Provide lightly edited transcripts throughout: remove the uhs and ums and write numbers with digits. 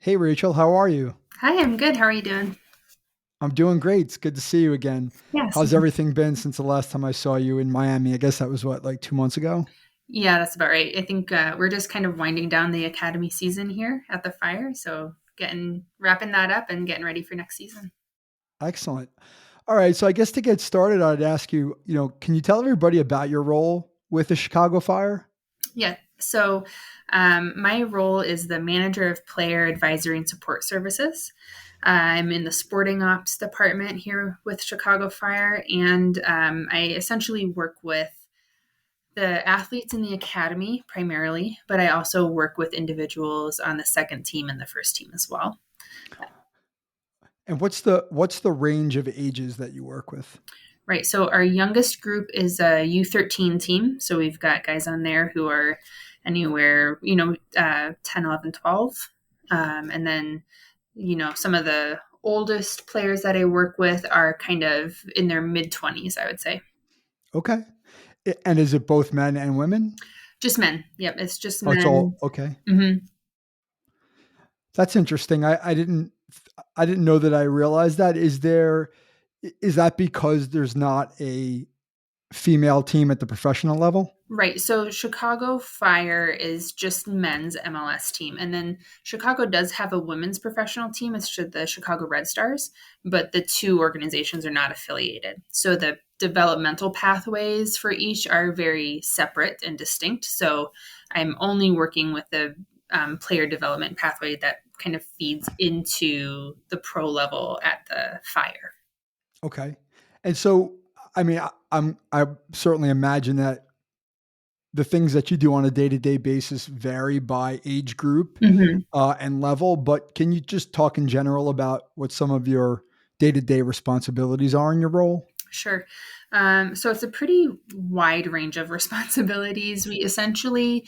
Hey Rachel, how are you? Hi, I'm good. How are you doing? I'm doing great. It's good to see you again. Yes. How's everything been since the last time I saw you in Miami? I guess that was what, like 2 months ago? Yeah, that's about right. I think we're just kind of winding down the academy season here at the fire, so getting wrapping that up and getting ready for next season. Excellent. All right. So I guess to get started, I'd ask you, can you tell everybody about your role with the Chicago Fire? Yeah. So my role is the manager of player advisory and support services. I'm in the sporting ops department here with Chicago Fire, and I essentially work with the athletes in the academy primarily, but I also work with individuals on the second team and the first team as well. And what's the range of ages that you work with? Right. So our youngest group is a U13 team. So we've got guys on there who are anywhere, 10, 11, 12. And then, some of the oldest players that I work with are kind of in their mid 20s, I would say. Okay. And is it both men and women? Just men. Yep. It's just Oh, it's all men. okay. Hmm. That's interesting. I didn't know that I realized that. Is that because there's not a female team at the professional level? Right. So Chicago Fire is just men's MLS team. And then Chicago does have a women's professional team. It's the Chicago Red Stars, but the two organizations are not affiliated. So the developmental pathways for each are very separate and distinct. So I'm only working with the player development pathway that kind of feeds into the pro level at the Fire. Okay. And so, I mean, I certainly imagine that the things that you do on a day-to-day basis vary by age group Mhm. and level, but can you just talk in general about what some of your day-to-day responsibilities are in your role? Sure. So it's a pretty wide range of responsibilities. We essentially,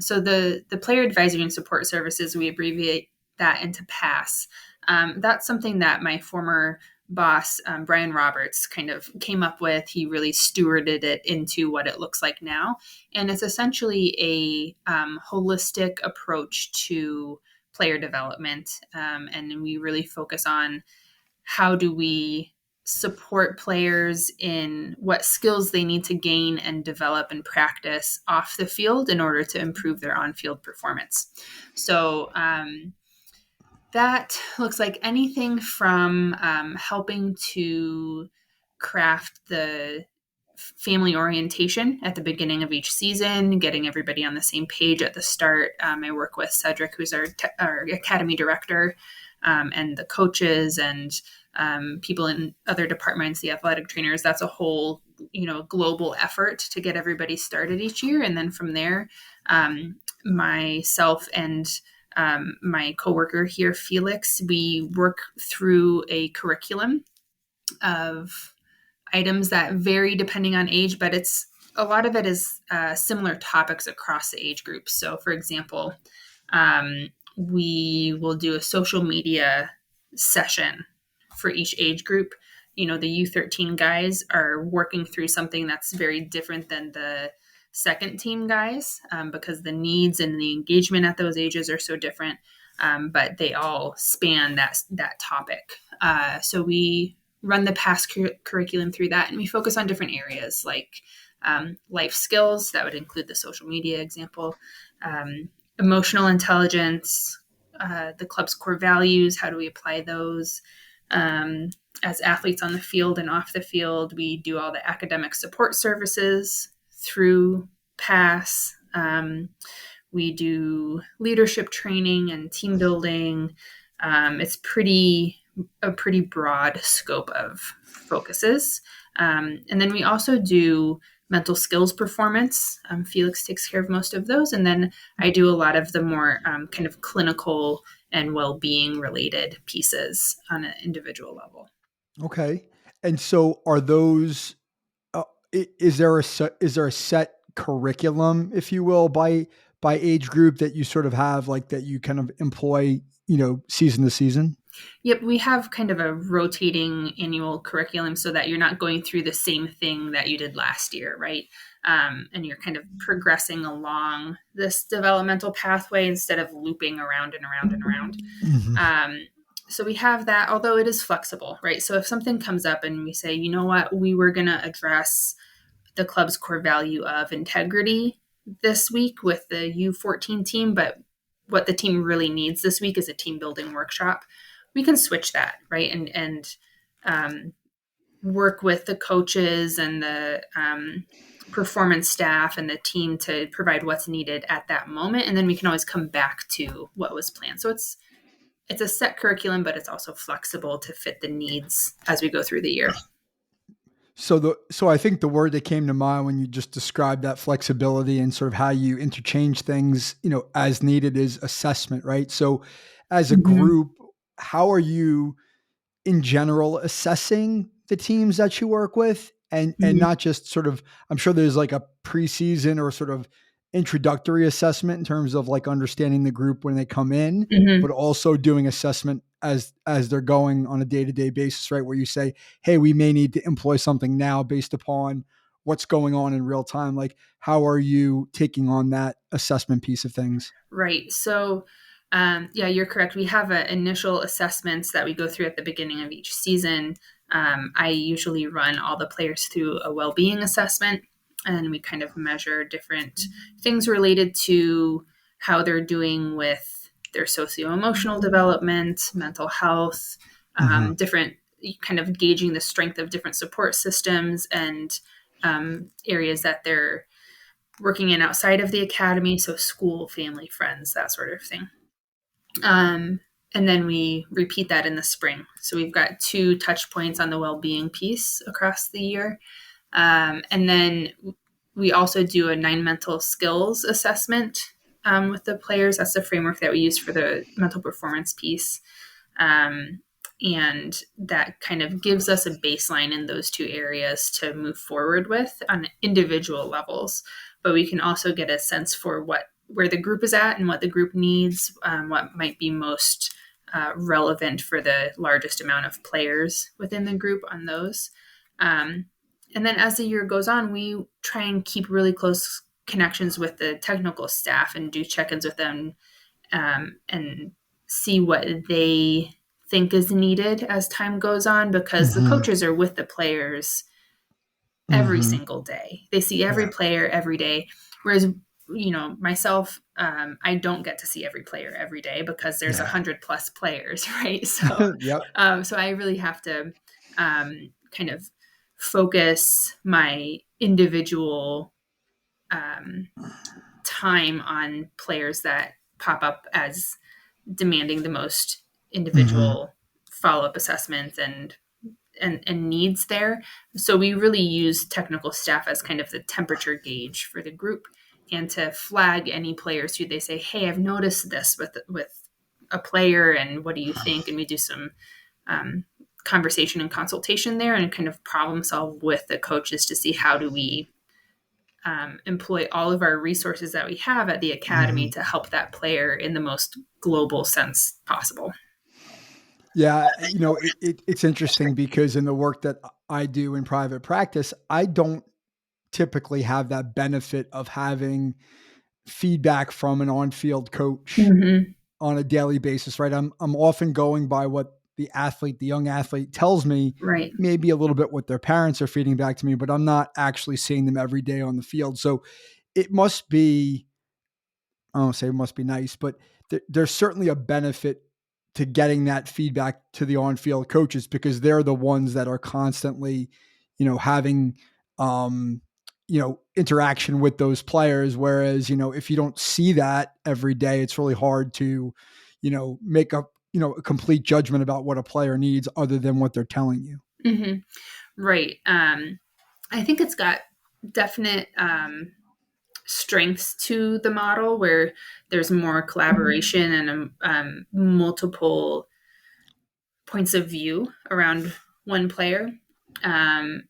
so the player advisory and support services, we abbreviate that into PASS. That's something that my former boss, Brian Roberts, kind of came up with. He really stewarded it into what it looks like now, and it's essentially a holistic approach to player development, and we really focus on how do we support players in what skills they need to gain and develop and practice off the field in order to improve their on-field performance. So that looks like anything from helping to craft the family orientation at the beginning of each season, getting everybody on the same page at the start. I work with Cedric, who's our academy director, and the coaches and people in other departments, the athletic trainers. That's a whole global effort to get everybody started each year, and then from there, myself and my coworker here, Felix, we work through a curriculum of items that vary depending on age, but it's a lot of it is similar topics across the age groups. So, for example, we will do a social media session for each age group. The U13 guys are working through something that's very different than the second team guys because the needs and the engagement at those ages are so different. But they all span that topic. So we run the past curriculum through that, and we focus on different areas like life skills. That would include the social media example, emotional intelligence, the club's core values. How do we apply those? Um, as athletes on the field and off the field, we do all the academic support services through PASS. We do leadership training and team building. It's a pretty broad scope of focuses. And then we also do mental skills performance. Felix takes care of most of those. And then I do a lot of the more kind of clinical and well being related pieces on an individual level. Okay. And so are those uh, is there a set curriculum, if you will, by age group that you sort of have like that you kind of employ, season to season? Yep, we have kind of a rotating annual curriculum so that you're not going through the same thing that you did last year, right? and you're kind of progressing along this developmental pathway instead of looping around and around and around. Mhm. So we have that, although it is flexible, right? So if something comes up and we say, you know what, we were going to address the club's core value of integrity this week with the U14 team, but what the team really needs this week is a team building workshop. We can switch that, right? And work with the coaches and the performance staff and the team to provide what's needed at that moment, and then we can always come back to what was planned. So it's a set curriculum, but it's also flexible to fit the needs as we go through the year. So I think the word that came to mind when you just described that flexibility and sort of how you interchange things, as needed is assessment, right? So as a Mm-hmm. group, how are you in general assessing the teams that you work with, and Mm-hmm. not just sort of, I'm sure there's like a preseason or sort of introductory assessment in terms of like understanding the group when they come in, Mm-hmm. but also doing assessment as they're going on a day-to-day basis, right? Where you say, hey, we may need to employ something now based upon what's going on in real time. Like, how are you taking on that assessment piece of things? Right. So, yeah, you're correct. We have initial assessments that we go through at the beginning of each season. I usually run all the players through a well-being assessment, and we kind of measure different things related to how they're doing with their socio-emotional development, mental health, Hmm. different kind of gauging the strength of different support systems and areas that they're working in outside of the academy, so school, family, friends, that sort of thing. Um, and then we repeat that in the spring. So we've got 2 touch points on the well-being piece across the year. And then we also do a 9 mental skills assessment with the players. That's the framework that we use for the mental performance piece. Um, and that kind of gives us a baseline in those 2 areas to move forward with on individual levels. But we can also get a sense for where the group is at and what the group needs, what might be most relevant for the largest amount of players within the group on those. Um, and then as the year goes on, we try and keep really close connections with the technical staff and do check-ins with them, and see what they think is needed as time goes on, because the Hmm. coaches are with the players every Hmm. single day. They see every Yeah. player every day. Whereas, myself, I don't get to see every player every day because there's Yeah. 100 plus players, right? So, Yep. so I really have to kind of focus my individual um, time on players that pop up as demanding the most Hmm. individual follow-up assessments and needs there. So we really use technical staff as kind of the temperature gauge for the group, and to flag any players who they say, hey, I've noticed this with a player, and what do you think? And we do some um, conversation and consultation there, and kind of problem solve with the coaches to see how do we employ all of our resources that we have at the academy Hmm. to help that player in the most global sense possible. Yeah, it's interesting because in the work that I do in private practice, I don't typically have that benefit of having feedback from an on-field coach Mm-hmm. on a daily basis, right? I'm often going by what the young athlete tells me, Right. maybe a little bit what their parents are feeding back to me, but I'm not actually seeing them every day on the field. So it must be, I don't say it must be nice, but there's certainly a benefit to getting that feedback to the on-field coaches because they're the ones that are constantly, having, um, interaction with those players. Whereas, if you don't see that every day, it's really hard to, make a complete judgment about what a player needs other than what they're telling you. Mm-hmm. Right. I think it's got definite strengths to the model where there's more collaboration and multiple points of view around one player. Um,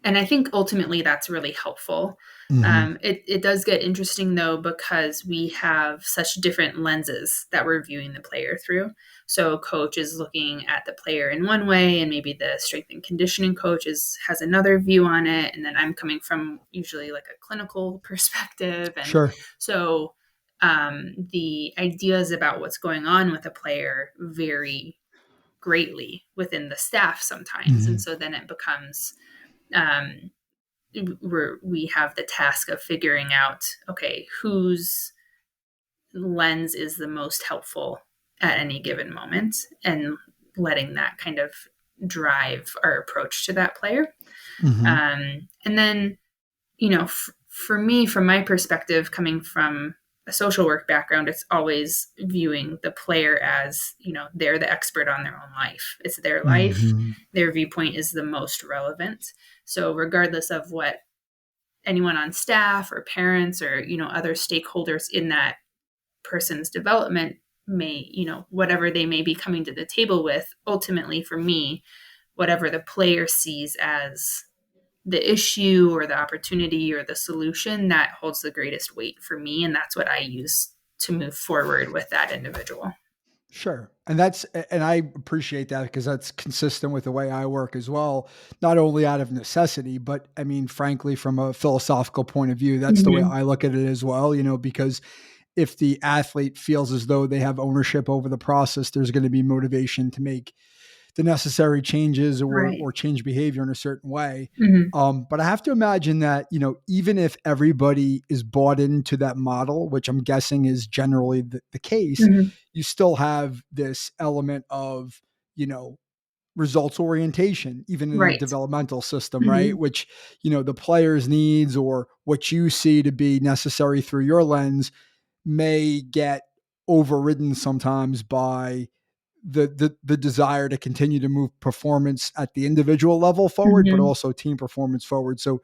And I think ultimately that's really helpful. Mhm. It does get interesting though, because we have such different lenses that we're viewing the player through. So a coach is looking at the player in one way, and maybe the strength and conditioning coach has another view on it. And then I'm coming from usually like a clinical perspective. And Sure. so the ideas about what's going on with a player vary greatly within the staff sometimes. And Mhm. so then it becomes um, we have the task of figuring out, okay, whose lens is the most helpful at any given moment, and letting that kind of drive our approach to that player. Mhm. And then, for me, from my perspective, coming from a social work background, it's always viewing the player as, they're the expert on their own life. It's their life. Mhm. Their viewpoint is the most relevant. So regardless of what anyone on staff or parents or other stakeholders in that person's development may, whatever they may be coming to the table with, ultimately for me, whatever the player sees as the issue or the opportunity or the solution, that holds the greatest weight for me, and that's what I use to move forward with that individual. Sure. And I appreciate that because that's consistent with the way I work as well, not only out of necessity, but I mean, frankly, from a philosophical point of view, that's the way Mm-hmm. I look at it as well, because if the athlete feels as though they have ownership over the process, there's going to be motivation to make the necessary changes Right. or change behavior in a certain way. Mm-hmm. But I have to imagine that, even if everybody is bought into that model, which I'm guessing is generally the case, Mm-hmm. you still have this element of, you know, results orientation, even in a Right. developmental system, right? Mm-hmm. Which, the player's needs or what you see to be necessary through your lens may get overridden sometimes by the desire to continue to move performance at the individual level forward, but Mm-hmm. also team performance forward. So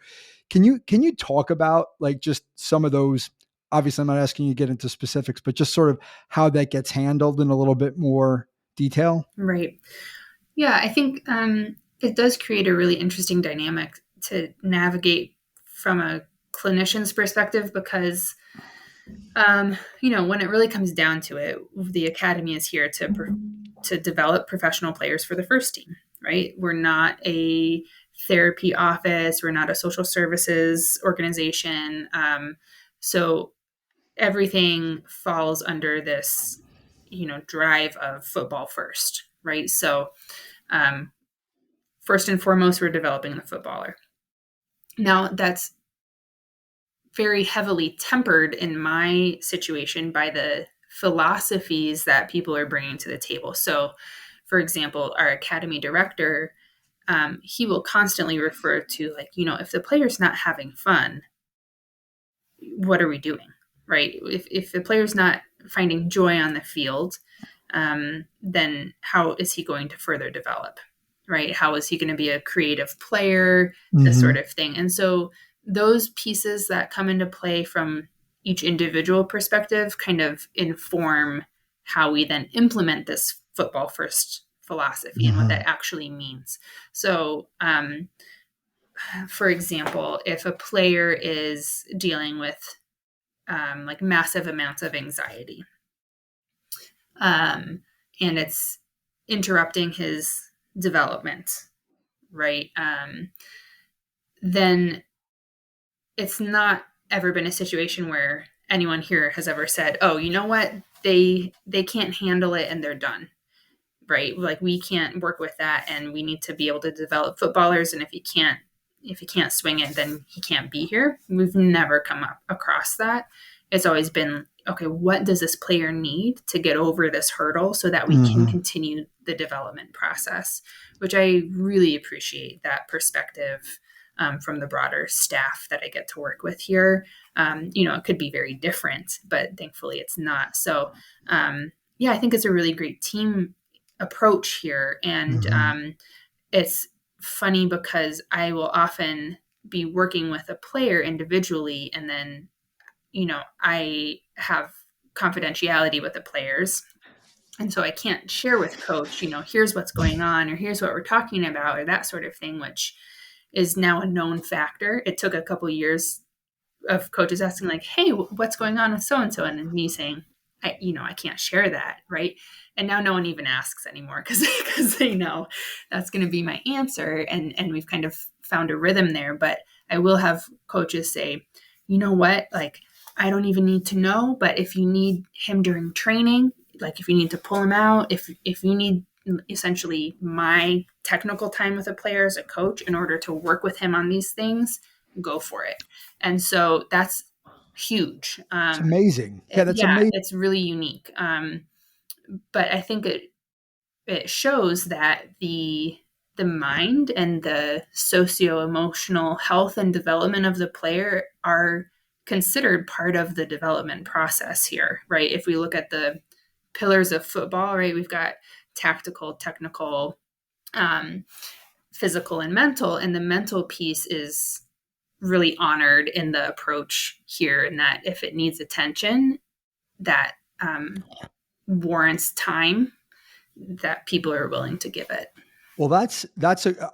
can you talk about like just some of those? Obviously, I'm not asking you to get into specifics, but just sort of how that gets handled in a little bit more detail. Right. Yeah, I think it does create a really interesting dynamic to navigate from a clinician's perspective, because when it really comes down to it, the academy is here to develop professional players for the first team, right? We're not a therapy office, we're not a social services organization. So everything falls under this, drive of football first, right? So um, first and foremost, we're developing the footballer. Now, that's very heavily tempered in my situation by the philosophies that people are bringing to the table. So, for example, our academy director, he will constantly refer to, like, if the player's not having fun, what are we doing? Right? If the player's not finding joy on the field, then how is he going to further develop? Right? How is he going to be a creative player? This sort Mm-hmm. of thing. And so those pieces that come into play from each individual perspective kind of inform how we then implement this football first philosophy and what Mm-hmm. that actually means. So, for example, if a player is dealing with like massive amounts of anxiety, um, and it's interrupting his development, right? Then it's not ever been a situation where anyone here has ever said, "Oh, you know what? They can't handle it and they're done." Right? Like, we can't work with that, and we need to be able to develop footballers. And if he can't swing it, then he can't be here. We've never come up across that. It's always been, okay, what does this player need to get over this hurdle so that we can Mm-hmm. continue the development process, which I really appreciate that perspective from the broader staff that I get to work with here. It could be very different, but thankfully it's not. So, yeah, I think it's a really great team approach here. And Mm-hmm. it's funny because I will often be working with a player individually, and then, I have confidentiality with the players. And so I can't share with coach, here's what's going on, or here's what we're talking about, or that sort of thing, which is now a known factor. It took a couple years of coaches asking like, "Hey, what's going on with so and so?" and me saying, I can't share that, right? And now no one even asks anymore because they know that's going to be my answer, and we've kind of found a rhythm there. But I will have coaches say, "You know what? Like, I don't even need to know, but if you need him during training, like if you need to pull him out, if you need essentially my technical time with a player as a coach in order to work with him on these things, go for it." And so that's huge. It's amazing. Yeah, that's Yeah, amazing. it's really unique. But I think it shows that the mind and the socio emotional health and development of the player are considered part of the development process here, right? If we look at the pillars of football, right, we've got tactical, technical, um, physical, and mental, and the mental piece is really honored in the approach here, and that if it needs attention, that warrants time, that people are willing to give it. Well,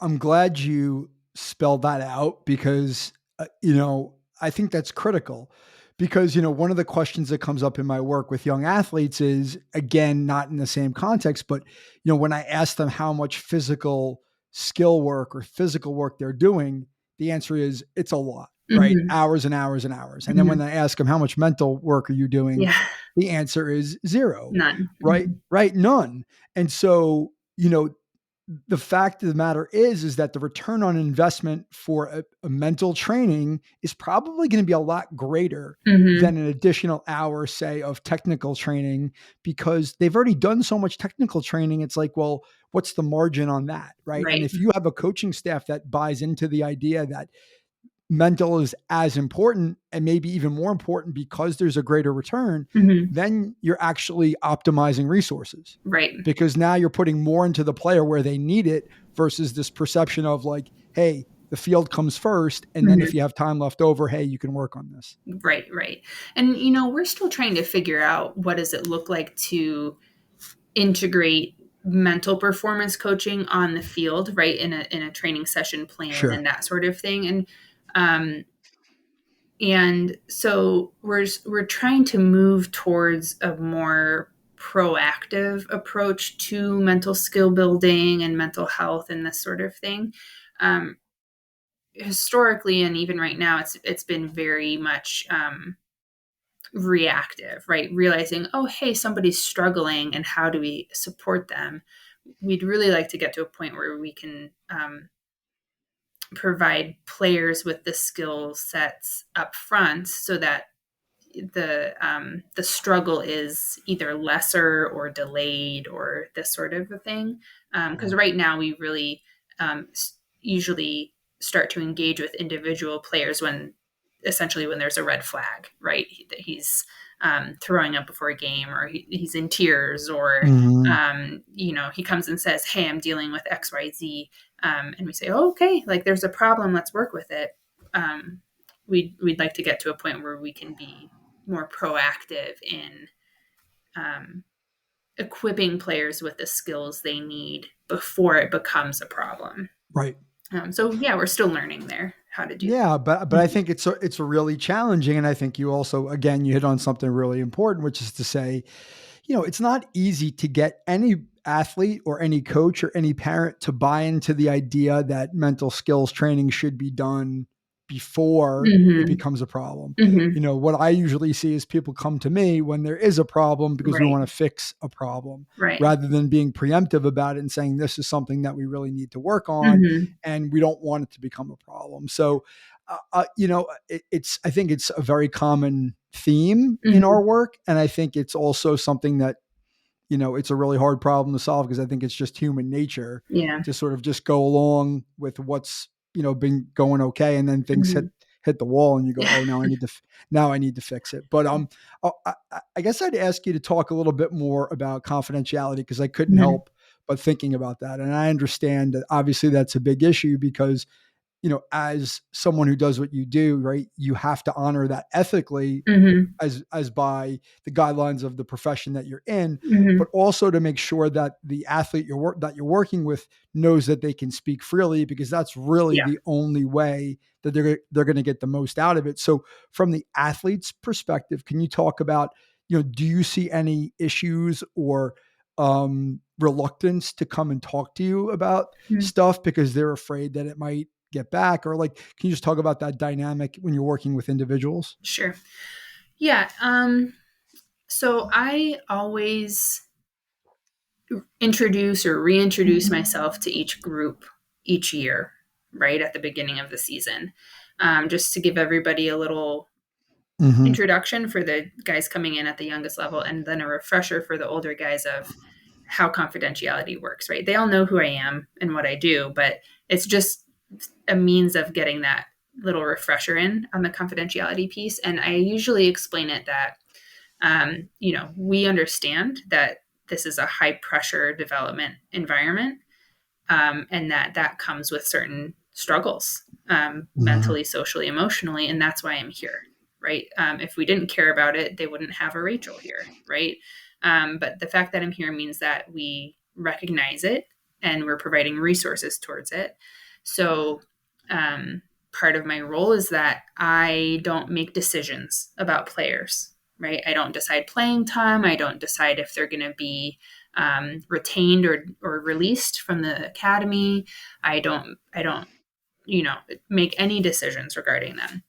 I'm glad you spelled that out because, I think that's critical because, one of the questions that comes up in my work with young athletes is, again, not in the same context, but, when I ask them how much physical skill work or physical work they're doing, the answer is it's a lot, right? Mm-hmm. Hours and hours and hours. And then when Mm-hmm. I ask them how much mental work are you doing, Yeah, the answer is zero, none. right? Mm-hmm. Right. None. And so, the fact of the matter is that the return on investment for a mental training is probably going to be a lot greater Mm-hmm. than an additional hour, say, of technical training because they've already done so much technical training. It's like, well, what's the margin on that? Right. And Right. if you have a coaching staff that buys into the idea that mental is as important and maybe even more important because there's a greater return, Mm-hmm. then you're actually optimizing resources Right. because now you're putting more into the player where they need it versus this perception of like, hey, the field comes first. And then if Mm-hmm. you have time left over, hey, you can work on this. Right. Right. And we're still trying to figure out what does it look like to integrate mental performance coaching on the field, right, in a training session plan Sure. and that sort of thing. Um, and so we're trying to move towards a more proactive approach to mental skill building and mental health and this sort of thing. Um, Historically, and even right now, it's been very much reactive, right? Realizing, oh, hey, somebody's struggling, and how do we support them? We'd really like to get to a point where we can provide players with the skill sets up front so that the struggle is either lesser or delayed or this sort of a thing. Because right now we really um, usually start to engage with individual players when essentially when there's a red flag, right? That he's throwing up before a game, or he's in tears, or Mm-hmm. he comes and says, "Hey, I'm dealing with X, Y, Z," and we say, "Oh, okay, like there's a problem. Let's work with it." We'd like to get to a point where we can be more proactive in um, equipping players with the skills they need before it becomes a problem. Right. So yeah, we're still learning there how to do Yeah, but I that. think it's really challenging, and I think you also again you hit on something really important, which is to say, it's not easy to get any athlete or any coach or any parent to buy into the idea that mental skills training should be done before it Mm-hmm. becomes a problem. Mm-hmm. What I usually see is people come to me when there is a problem because we Right. want to fix a problem Right. rather than being preemptive about it and saying this is something that we really need to work on Mm-hmm. and we don't want it to become a problem. So I think it's a very common theme in our Mm-hmm. work. And I think it's also something that, it's a really hard problem to solve because I think it's just human nature Yeah. to sort of just go along with what's, been going okay. And then things hit, Mm-hmm. hit the wall and you go, Yeah. oh, now I need to fix it. But, I guess I'd ask you to talk a little bit more about confidentiality because I couldn't Mm-hmm. help but thinking about that. And I understand that obviously that's a big issue because as someone who does what you do, right, you have to honor that ethically Mm-hmm. as by the guidelines of the profession that you're in, Mm-hmm. but also to make sure that the athlete that you're working with knows that they can speak freely, because that's really Yeah. the only way that they're going to get the most out of it. So from the athlete's perspective, can you talk about, do you see any issues or reluctance to come and talk to you about Mm-hmm. stuff because they're afraid that it might get back? Or like, can you just talk about that dynamic when you're working with individuals? Sure. Yeah. So I always introduce or reintroduce myself to each group each year, right at the beginning of the season, just to give everybody a little Mm-hmm. introduction for the guys coming in at the youngest level, and then a refresher for the older guys of how confidentiality works, right? They all know who I am and what I do, but it's just a means of getting that little refresher in on the confidentiality piece. And I usually explain it that, we understand that this is a high pressure development environment, and that comes with certain struggles, Mm-hmm. mentally, socially, emotionally, and that's why I'm here, right? If we didn't care about it, they wouldn't have a Rachel here, right? But the fact that I'm here means that we recognize it and we're providing resources towards it. So um, part of my role is that I don't make decisions about players, right? I don't decide playing time. I don't decide if they're going to be retained or released from the academy. I don't make any decisions regarding them,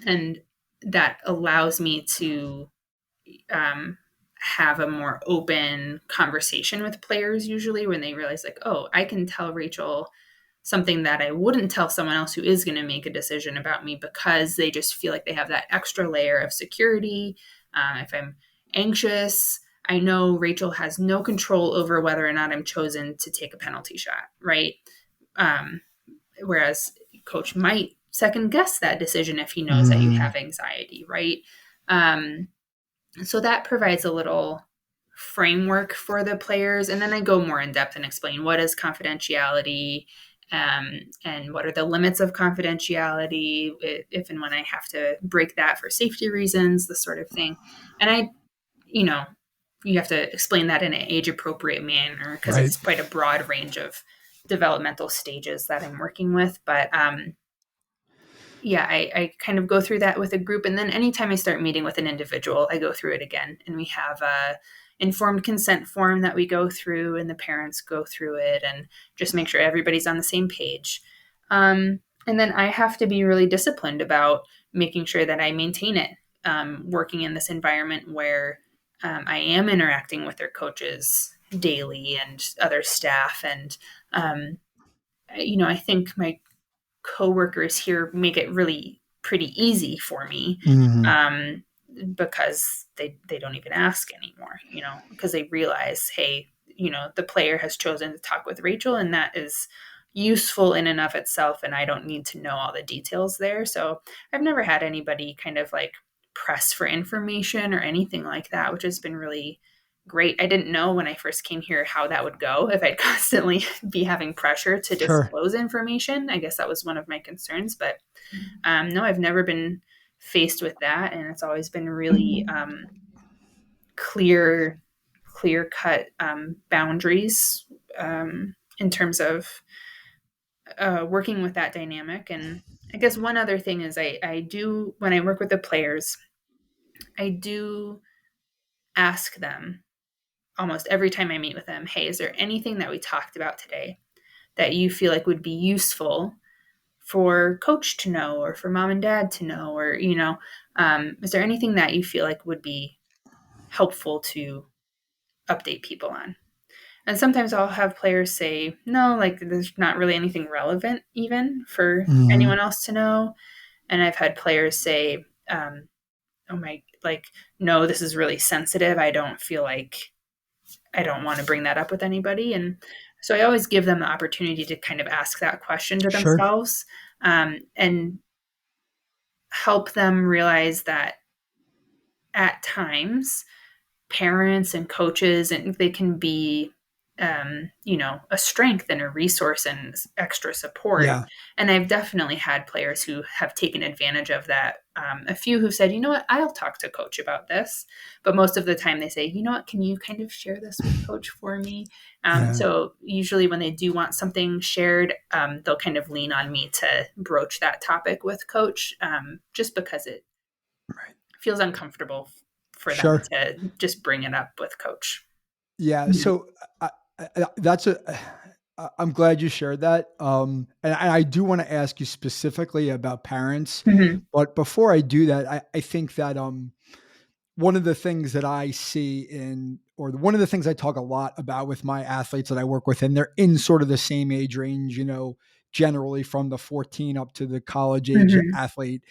and that allows me to um, have a more open conversation with players. Usually, when they realize like, oh, I can tell Rachel something that I wouldn't tell someone else who is going to make a decision about me, because they just feel like they have that extra layer of security. If I'm anxious, I know Rachel has no control over whether or not I'm chosen to take a penalty shot, right? Um, Whereas coach might second guess that decision if he knows that you Mm-hmm. have anxiety, right? Um, so that provides a little framework for the players. And then I go more in depth and explain what is confidentiality, and what are the limits of confidentiality, if and when I have to break that for safety reasons, the sort of thing. And you know, you have to explain that in an age appropriate manner, because Right. it's quite a broad range of developmental stages that I'm working with. But yeah, I kind of go through that with a group, and then anytime I start meeting with an individual, I go through it again, and we have a informed consent form that we go through, and the parents go through it, and just make sure everybody's on the same page. And then I have to be really disciplined about making sure that I maintain it, working in this environment where I am interacting with their coaches daily and other staff, and I think my coworkers here make it really pretty easy for me, Mm-hmm. um, because they don't even ask anymore, because they realize, hey, the player has chosen to talk with Rachel, and that is useful in and of itself, and I don't need to know all the details there. So I've never had anybody kind of like press for information or anything like that, which has been really great. I didn't know when I first came here how that would go, if I'd constantly be having pressure to Sure. disclose information. I guess that was one of my concerns, but no, I've never been faced with that, and it's always been really clear, clear cut boundaries, in terms of working with that dynamic. And I guess one other thing is I do, when I work with the players, I do ask them almost every time I meet with them, hey, is there anything that we talked about today that you feel like would be useful for coach to know, or for mom and dad to know, or is there anything that you feel like would be helpful to update people on? And sometimes I'll have players say no, like there's not really anything relevant even for Mm-hmm. anyone else to know. And I've had players say, oh my, like, no, this is really sensitive, I don't feel like I don't want to bring that up with anybody. And so I always give them the opportunity to kind of ask that question to Sure. themselves, and help them realize that at times parents and coaches, and they can be a strength and a resource and extra support. Yeah. And I've definitely had players who have taken advantage of that. A few who've said, you know what, I'll talk to coach about this. But most of the time they say, you know what, can you kind of share this with coach for me? Yeah. So usually when they do want something shared, they'll kind of lean on me to broach that topic with coach, just because it Right. feels uncomfortable for them Sure. to just bring it up with coach. Yeah. So that's I'm glad you shared that. And I do want to ask you specifically about parents, Mm-hmm. but before I do that, I think that one of the things that I see one of the things I talk a lot about with my athletes that I work with, and they're in sort of the same age range, generally from the 14 up to the college age Mm-hmm. athlete.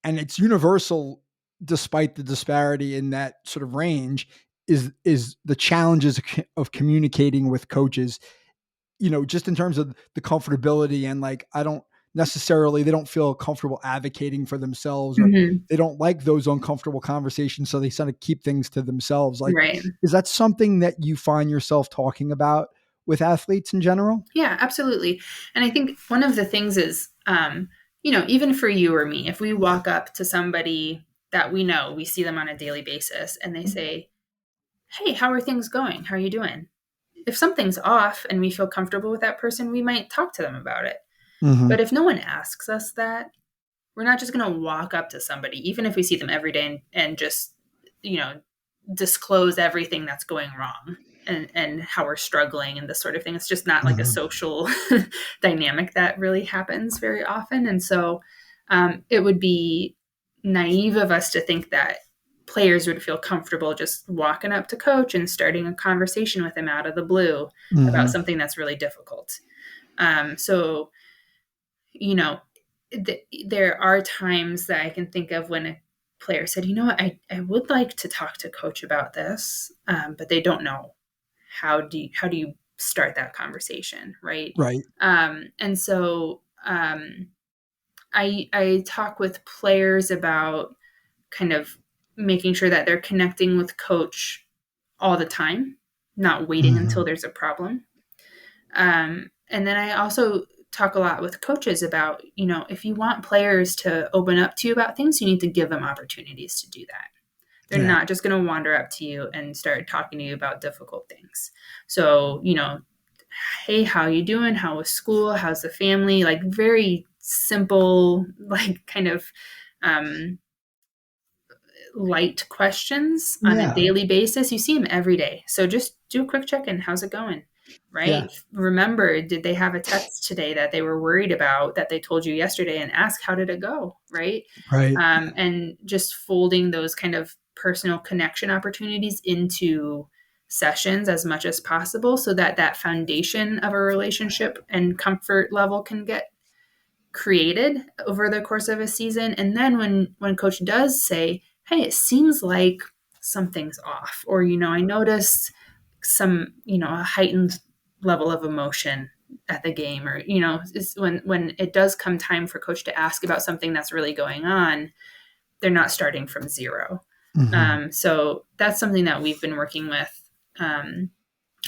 And it's universal despite the disparity in that sort of range is the challenges of communicating with coaches, just in terms of the comfortability and like they don't feel comfortable advocating for themselves, or Mm-hmm. they don't like those uncomfortable conversations. So they sort of keep things to themselves. Like, Right. is that something that you find yourself talking about with athletes in general? Yeah, absolutely. And I think one of the things is, even for you or me, if we walk up to somebody that we see them on a daily basis, and they say, hey, how are things going? How are you doing? If something's off and we feel comfortable with that person, we might talk to them about it. Mm-hmm. But if no one asks us that, we're not just going to walk up to somebody, even if we see them every day, and just, you know, disclose everything that's going wrong, and how we're struggling and this sort of thing. It's just not like a Mm-hmm. social dynamic that really happens very often. And so it would be naive of us to think that players would feel comfortable just walking up to coach and starting a conversation with him out of the blue about Mm-hmm. something that's really difficult. So, you know, there are times that I can think of when a player said, you know what, I would like to talk to coach about this, but they don't know how do you start that conversation, right? Right. And so I talk with players about kind of making sure that they're connecting with coach all the time, not waiting Mm-hmm. until there's a problem. And then I also talk a lot with coaches about, if you want players to open up to you about things, you need to give them opportunities to do that. They're Yeah. not just going to wander up to you and start talking to you about difficult things. So, hey, how you doing? How was school? How's the family? Like very simple, like kind of um, light questions on a Yeah. daily basis. You see them every day. So just do a quick check in. How's it going? Yeah. Right? Remember, did they have a test today that they were worried about that they told you yesterday, and ask, how did it go? Right? Right. And just folding those kind of personal connection opportunities into sessions as much as possible, so that that foundation of a relationship and comfort level can get created over the course of a season. And then when coach does say, hey, it seems like something's off, or I noticed some, a heightened level of emotion at the game, or is when it does come time for coach to ask about something that's really going on, they're not starting from zero. Mm-hmm. So that's something that we've been working with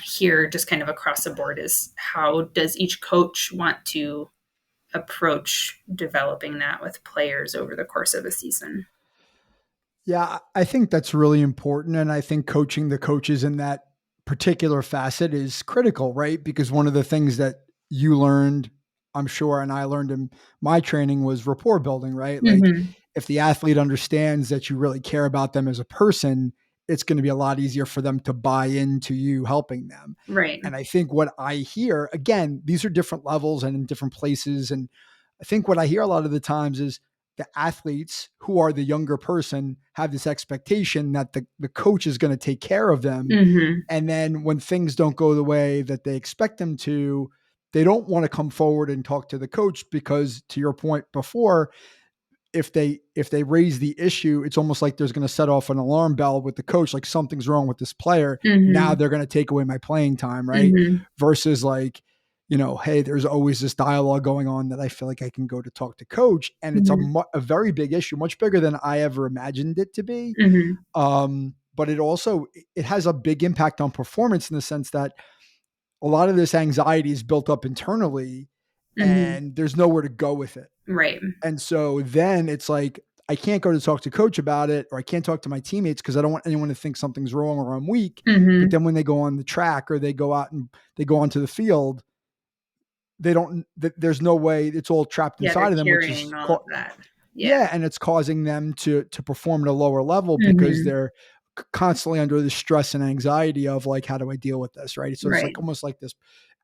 here, just kind of across the board, is how does each coach want to approach developing that with players over the course of a season. Yeah, I think that's really important. And I think coaching the coaches in that particular facet is critical, right? Because one of the things that you learned, I'm sure, and I learned in my training was rapport building, right? Like Mm-hmm. if the athlete understands that you really care about them as a person, it's going to be a lot easier for them to buy into you helping them. Right. And I think what I hear, again, these are different levels and in different places. And I think what I hear a lot of the times is the athletes who are the younger person have this expectation that the coach is going to take care of them. Mm-hmm. And then when things don't go the way that they expect them to, they don't want to come forward and talk to the coach because, to your point before, if they raise the issue, it's almost like there's going to set off an alarm bell with the coach, like something's wrong with this player. Now Mm-hmm. they're going to take away my playing time, right? Mm-hmm. Versus like, hey, there's always this dialogue going on that I feel like I can go to talk to coach, and it's Mm-hmm. a very big issue, much bigger than I ever imagined it to be. Mm-hmm. But it also it has a big impact on performance in the sense that a lot of this anxiety is built up internally Hmm. and there's nowhere to go with it. Right. And so then it's like, I can't go to talk to coach about it, or I can't talk to my teammates because I don't want anyone to think something's wrong or I'm weak. But Hmm. then when they go on the track or they go out and they go onto the field, they don't, there's no way, it's all trapped Yeah, they're inside of them, which carrying is, all of that. Yeah. yeah, and it's causing them to perform at a lower level because Hmm. they're constantly under the stress and anxiety of like, how do I deal with this, right? So it's Right. like almost like this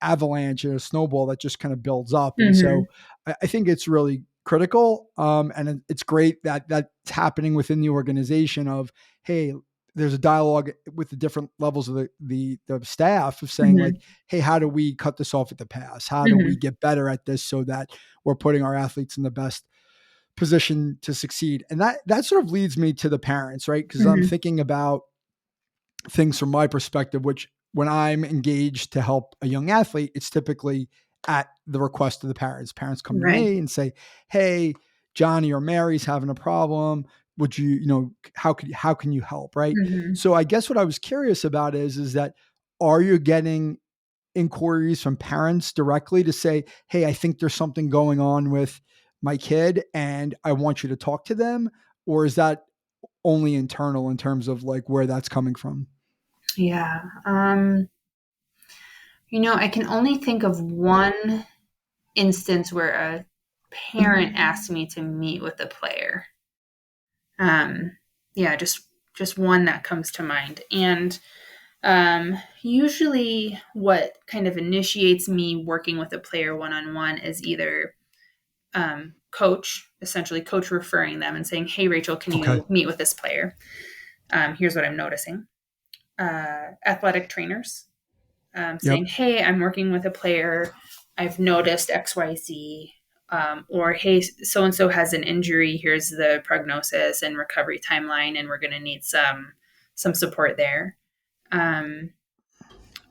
avalanche or a snowball that just kind of builds up. And Hmm. so I think it's really critical, and it's great that that's happening within the organization. Of, hey, there's a dialogue with the different levels of the staff of saying like, Hmm. hey, how do we cut this off at the pass? How do we Hmm. get better at this so that we're putting our athletes in the best position to succeed? And that sort of leads me to the parents, right? Because I'm Hmm. thinking about things from my perspective, which when I'm engaged to help a young athlete, it's typically at the request of the parents. Parents come to Right. me and say, hey, Johnny or Mary's having a problem. Would you, how can you help? Right. Hmm. So I guess what I was curious about is that, are you getting inquiries from parents directly to say, hey, I think there's something going on with my kid and I want you to talk to them? Or is that only internal in terms of like where that's coming from? Yeah. I can only think of one instance where a parent asked me to meet with a player. Um, yeah, just one that comes to mind. And usually, what kind of initiates me working with a player one on one is either coach, essentially coach referring them and saying, "Hey, Rachel, can Okay. you meet with this player? Here's what I'm noticing." Athletic trainers Yep. saying, "Hey, I'm working with a player. I've noticed XYZ." Or, "Hey, so and so has an injury. Here's the prognosis and recovery timeline, and we're going to need some support there." Um,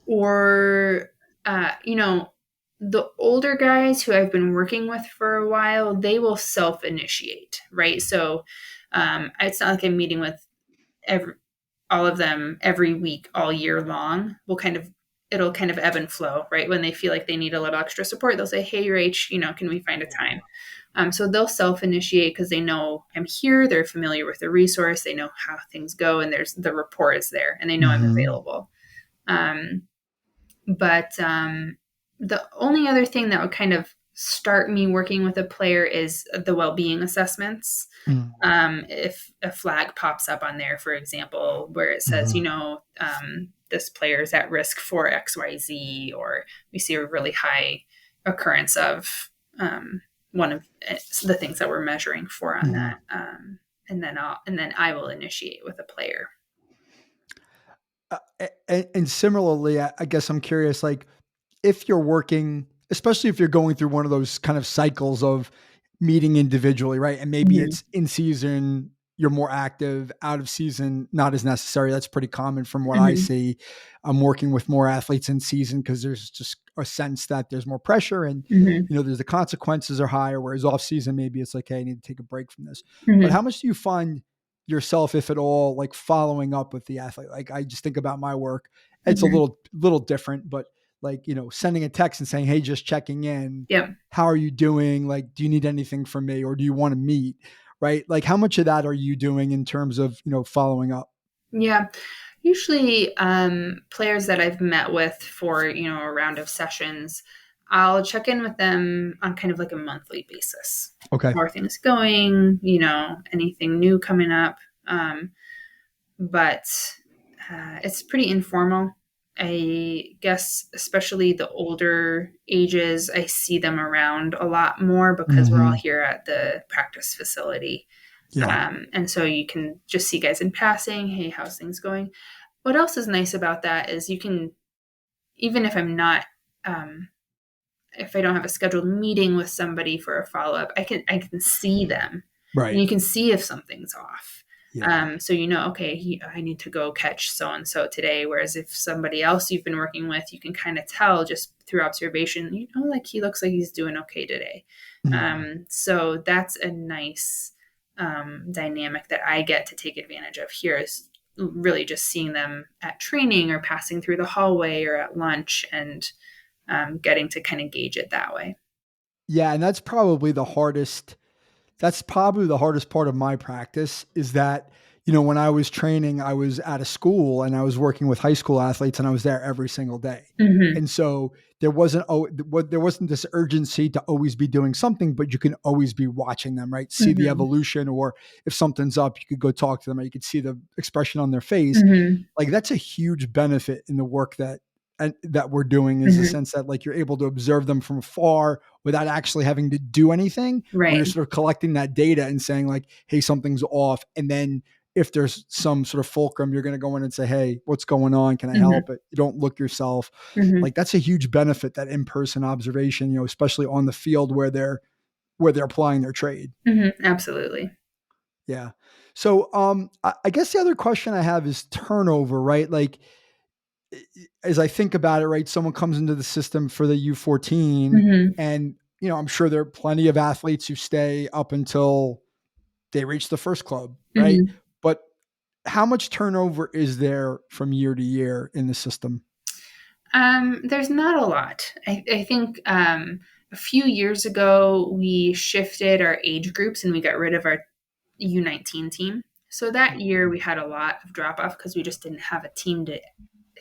or, uh, you know, the older guys who I've been working with for a while, they will self initiate, right? So it's not like I'm meeting with every all of them every week all year long. It'll kind of ebb and flow, right? When they feel like they need a little extra support, they'll say, "Hey, Rach, can we find a time?" So they'll self-initiate because they know I'm here. They're familiar with the resource. They know how things go, and there's the rapport is there, and they know I'm Mm-hmm. available. Um, but the only other thing that would kind of start me working with a player is the well-being assessments. If a flag pops up on there, for example, where it says, Mm-hmm. this player is at risk for XYZ, or we see a really high occurrence of one of the things that we're measuring for on Mm-hmm. that. And then I will initiate with a player. And similarly, I guess I'm curious, like, if you're working, especially if you're going through one of those kind of cycles of meeting individually, right? And maybe Mhm. it's in season, you're more active, out of season, not as necessary. That's pretty common from what I Mhm. see. I'm working with more athletes in season because there's just a sense that there's more pressure and, Mhm. there's the consequences are higher. Whereas off season, maybe it's like, hey, I need to take a break from this. But Mhm. how much do you find yourself, if at all, like following up with the athlete? Like I just think about my work. It's a Mhm. little different, but like, sending a text and saying, hey, just checking in. Yep. How are you doing? Like, do you need anything from me or do you want to meet? Right. Like, how much of that are you doing in terms of, following up? Yeah. Usually, players that I've met with for, a round of sessions, I'll check in with them on kind of like a monthly basis. Okay. How are things going? Anything new coming up? But it's pretty informal. I guess, especially the older ages, I see them around a lot more because we're all Mm-hmm. here at the practice facility. Yeah. And so you can just see guys in passing. Hey, how's things going? What else is nice about that is you can, even if I'm not, um, if I don't have a scheduled meeting with somebody for a follow up, I can see them, and Right. you can see if something's off. Yeah. So okay, I need to go catch so and so today. Whereas if somebody else you've been working with, you can kind of tell just through observation. Like he looks like he's doing okay today. Mm-hmm. So that's a nice dynamic that I get to take advantage of here. Is really just seeing them at training or passing through the hallway or at lunch, and getting to kind of gauge it that way. Yeah, and that's probably the hardest part of my practice is that, when I was training, I was at a school and I was working with high school athletes and I was there every single day. Mm-hmm. And so there wasn't this urgency to always be doing something, but you can always be watching them, right? See the Mm-hmm. evolution, or if something's up, you could go talk to them, or you could see the expression on their face. Mm-hmm. Like that's a huge benefit in the work that we're doing, is the Mm-hmm. sense that like you're able to observe them from afar without actually having to do anything, where you're Right. sort of collecting that data and saying like, hey, something's off. And then if there's some sort of fulcrum, you're going to go in and say, hey, what's going on? Can I Mm-hmm. help it? You don't look yourself. Mm-hmm. Like that's a huge benefit, that in-person observation, especially on the field where they're applying their trade. Mm-hmm. Absolutely. Yeah. So I guess the other question I have is turnover, right? Like as I think about it, right, someone comes into the system for the U14, Mm-hmm. and I'm sure there are plenty of athletes who stay up until they reach the first club, right? Mm-hmm. But how much turnover is there from year to year in the system? There's not a lot. I think a few years ago we shifted our age groups and we got rid of our U19 team. So that year we had a lot of drop off because we just didn't have a team to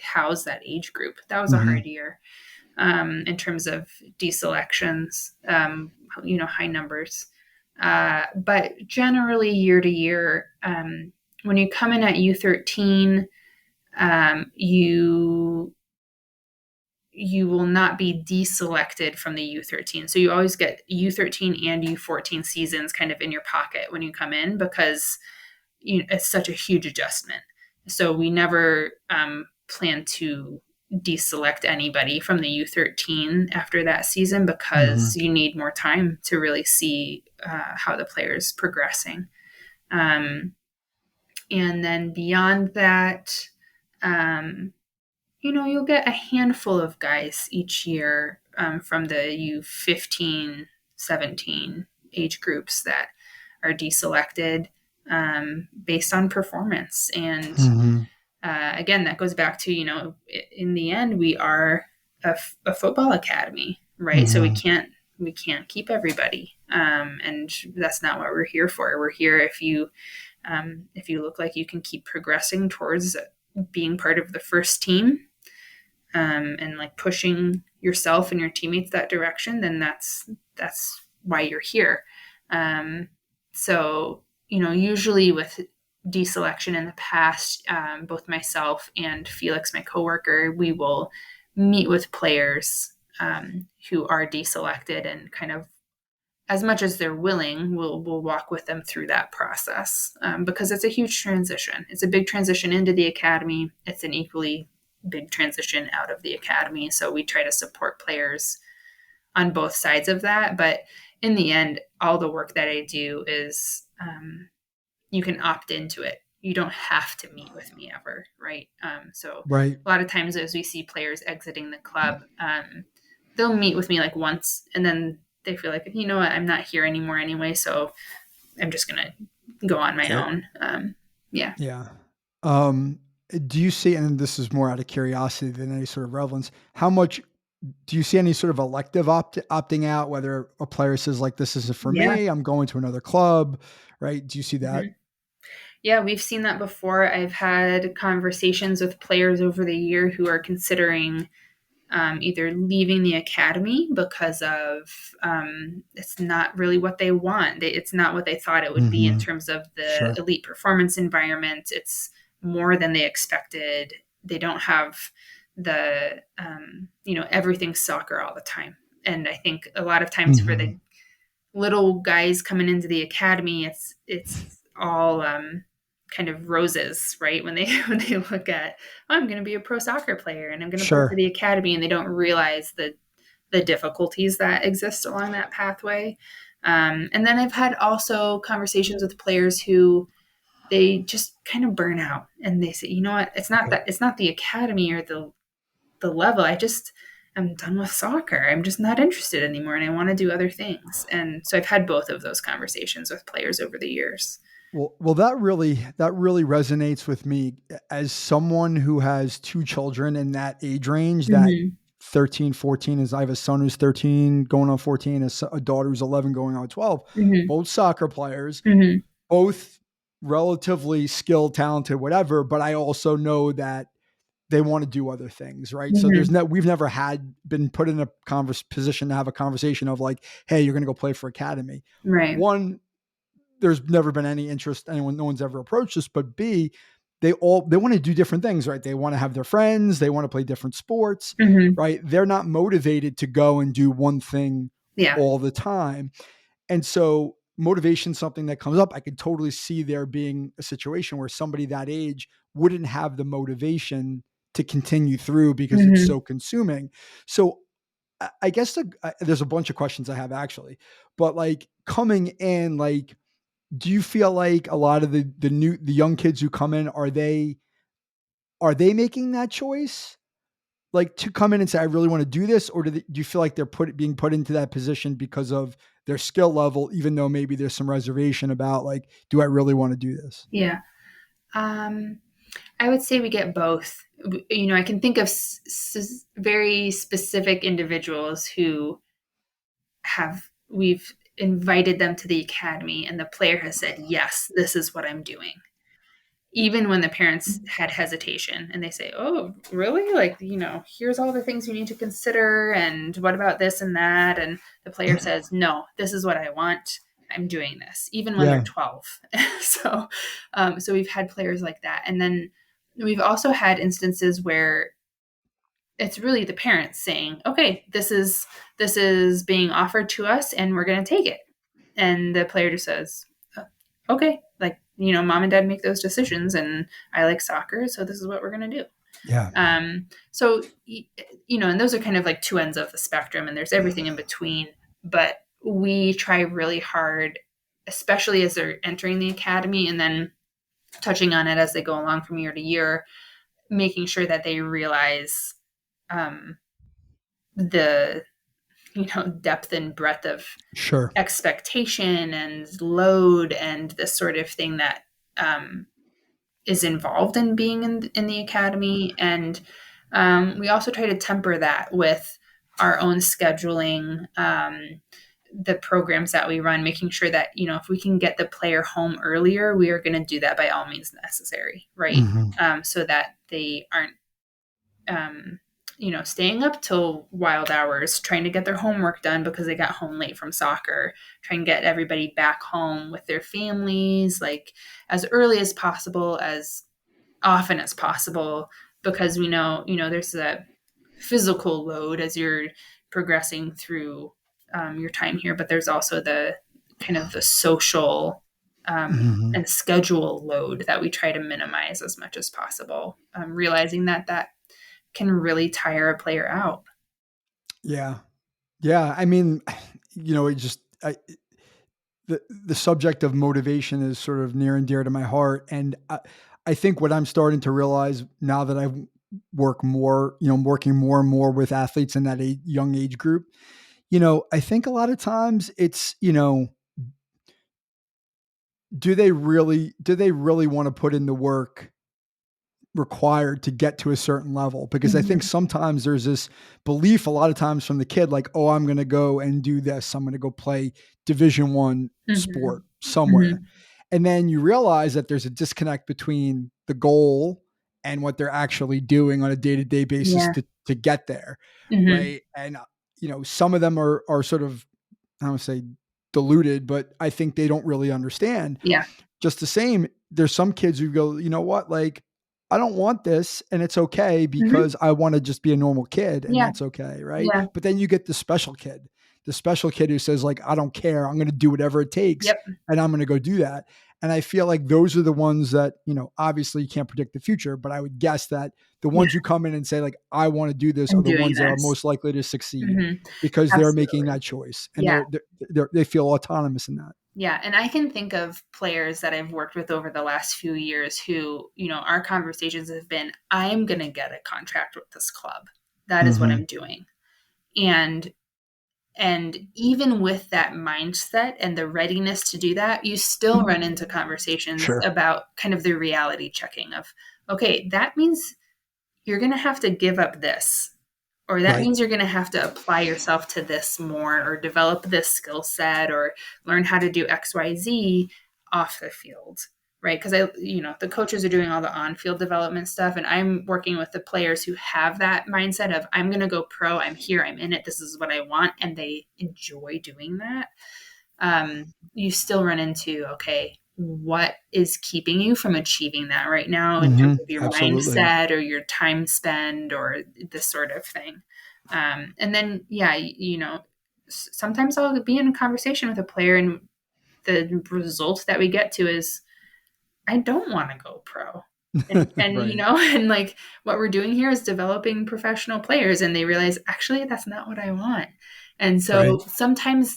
house that age group. That was a Mm-hmm. hard year in terms of deselections, high numbers. But generally, year to year, when you come in at U13, you will not be deselected from the U13. So you always get U13 and U14 seasons kind of in your pocket when you come in, because it's such a huge adjustment. So we never plan to deselect anybody from the U13 after that season, Mm-hmm. because you need more time to really see how the player's progressing. Um, and then beyond that, um, you'll get a handful of guys each year from the U15, 17 age groups that are deselected based on performance. And Mm-hmm. again, that goes back to, in the end, we are a football academy, right? So Mm-hmm. we can't keep everybody. And that's not what we're here for. We're here if you look like you can keep progressing towards being part of the first team, and like pushing yourself and your teammates that direction, then that's why you're here. Um, so usually with deselection in the past, both myself and Felix, my coworker, we will meet with players who are deselected, and kind of, as much as they're willing, we'll walk with them through that process, because it's a huge transition. It's a big transition into the academy. It's an equally big transition out of the academy. So we try to support players on both sides of that. But in the end, all the work that I do is you can opt into it. You don't have to meet with me ever, right? So Right. a lot of times as we see players exiting the club, they'll meet with me like once, and then they feel like, you know what, I'm not here anymore anyway, so I'm just gonna go on my Okay. own. Yeah. Yeah. Um, do you see, and this is more out of curiosity than any sort of relevance, how much do you see any sort of elective opting out, whether a player says like, this isn't for Yeah. me, I'm going to another club, right? Do you see that? Mhm. Yeah, we've seen that before. I've had conversations with players over the year who are considering either leaving the academy because of it's not really what they want. It's not what they thought it would be in Mm-hmm. terms of the Sure. elite performance environment. It's more than they expected. They don't have the, everything soccer all the time. And I think a lot of times for Mm-hmm. the little guys coming into the academy, it's all kind of roses, right? When they when they look at, oh, I'm going to be a pro soccer player and I'm going to play for Sure. the academy, and they don't realize the difficulties that exist along that pathway. And then I've had also conversations with players who they just kind of burn out, and they say, you know what, Right. it's not the academy or the level. I'm done with soccer. I'm just not interested anymore and I want to do other things. And so I've had both of those conversations with players over the years. Well, that really resonates with me as someone who has two children in that age range. That Mhm. 13, 14 is. I have a son who's 13, going on 14, a daughter who's 11, going on 12. Mhm. Both soccer players, Mhm. both relatively skilled, talented, whatever. But I also know that they want to do other things, right? So Mhm. we've never been put in a position to have a conversation of like, hey, you're going to go play for academy. Right. One, there's never been any interest. No one's ever approached us. But B, they want to do different things, right? They want to have their friends. They want to play different sports, Mhm. right? They're not motivated to go and do one thing Yeah. all the time. And so motivation, something that comes up, I could totally see there being a situation where somebody that age wouldn't have the motivation to continue through because it's Mhm. so consuming. So I guess there's a bunch of questions I have actually, but like coming in, like, do you feel like a lot of the young kids who come in, are they making that choice? Like to come in and say, I really want to do this, or do you feel like they're being put into that position because of their skill level, even though maybe there's some reservation about like, do I really want to do this? Yeah. Um, I would say we get both. I can think of very specific individuals who we've invited them to the academy, and the player has said, "Yes, this is what I'm doing." Even when the parents had hesitation and they say, "Oh, really? Like, here's all the things you need to consider. And what about this and that?" And the player says, "No, this is what I want. I'm doing this," even when they're Yeah, 12. So we've had players like that. And then we've also had instances where it's really the parents saying, "Okay, this is being offered to us and we're going to take it." And the player just says, "Okay, like, mom and dad make those decisions and I like soccer, so this is what we're going to do." yeah, So, and those are kind of like two ends of the spectrum, and there's everything in between. But we try really hard, especially as they're entering the academy and then touching on it as they go along from year to year, making sure that they realize um, the depth and breadth of sure. expectation and load and the sort of thing that um, is involved in being in the academy. And we also try to temper that with our own scheduling, the programs that we run, making sure that, if we can get the player home earlier, we are going to do that by all means necessary, right? Hmm. So that they aren't um, staying up till wild hours, trying to get their homework done because they got home late from soccer, trying to get everybody back home with their families, like as early as possible, as often as possible, because we know, there's a physical load as you're progressing through your time here, but there's also the kind of the social Hmm. and schedule load that we try to minimize as much as possible, realizing that can really tire a player out. Yeah, yeah. I mean, it just the subject of motivation is sort of near and dear to my heart, and I think what I'm starting to realize now that I work more, I'm working more and more with athletes in that young age group. I think a lot of times it's, do they really want to put in the work required to get to a certain level? Because I think Mhm. sometimes there's this belief a lot of times from the kid, like, oh, I'm going to go and do this. I'm going to go play Division 1 sport Mhm. somewhere. Mhm. And then you realize that there's a disconnect between the goal and what they're actually doing on a day-to-day basis Yeah. to get there. Mhm. Right. And, some of them are sort of, I don't say diluted, but I think they don't really understand. Yeah. Just the same, there's some kids who go, you know what, like, I don't want this, and it's okay Mhm. because I want to just be a normal kid, and Yeah. that's okay, right? Yeah. But then you get the special kid who says, like, I don't care, I'm going to do whatever it takes, Yep. and I'm going to go do that. And I feel like those are the ones that, obviously you can't predict the future, but I would guess that the Yeah. ones who come in and say, like, I want to do this are I'm the doing ones that are this. most likely to succeed Mhm. because they're making Absolutely. that choice and Yeah. they feel autonomous in that. Yeah, and I can think of players that I've worked with over the last few years who, our conversations have been, I'm going to get a contract with this club. That is what Hmm. I'm doing. And And even with that mindset and the readiness to do that, you still run into conversations Sure. about kind of the reality checking of, okay, that means you're going to have to give up this, or that Right. means you're going to have to apply yourself to this more, or develop this skill set, or learn how to do XYZ off the field. Right. Because the coaches are doing all the on field development stuff, and I'm working with the players who have that mindset of, I'm going to go pro, I'm here, I'm in it, this is what I want. And they enjoy doing that. You still run into, okay, what is keeping you from achieving that right now in terms of your Absolutely. mindset or your time spend or this sort of thing. And then, yeah, sometimes I'll be in a conversation with a player, and the result that we get to is, I don't want to go pro. And Right. and like, what we're doing here is developing professional players, and they realize, actually, that's not what I want. And Right. so sometimes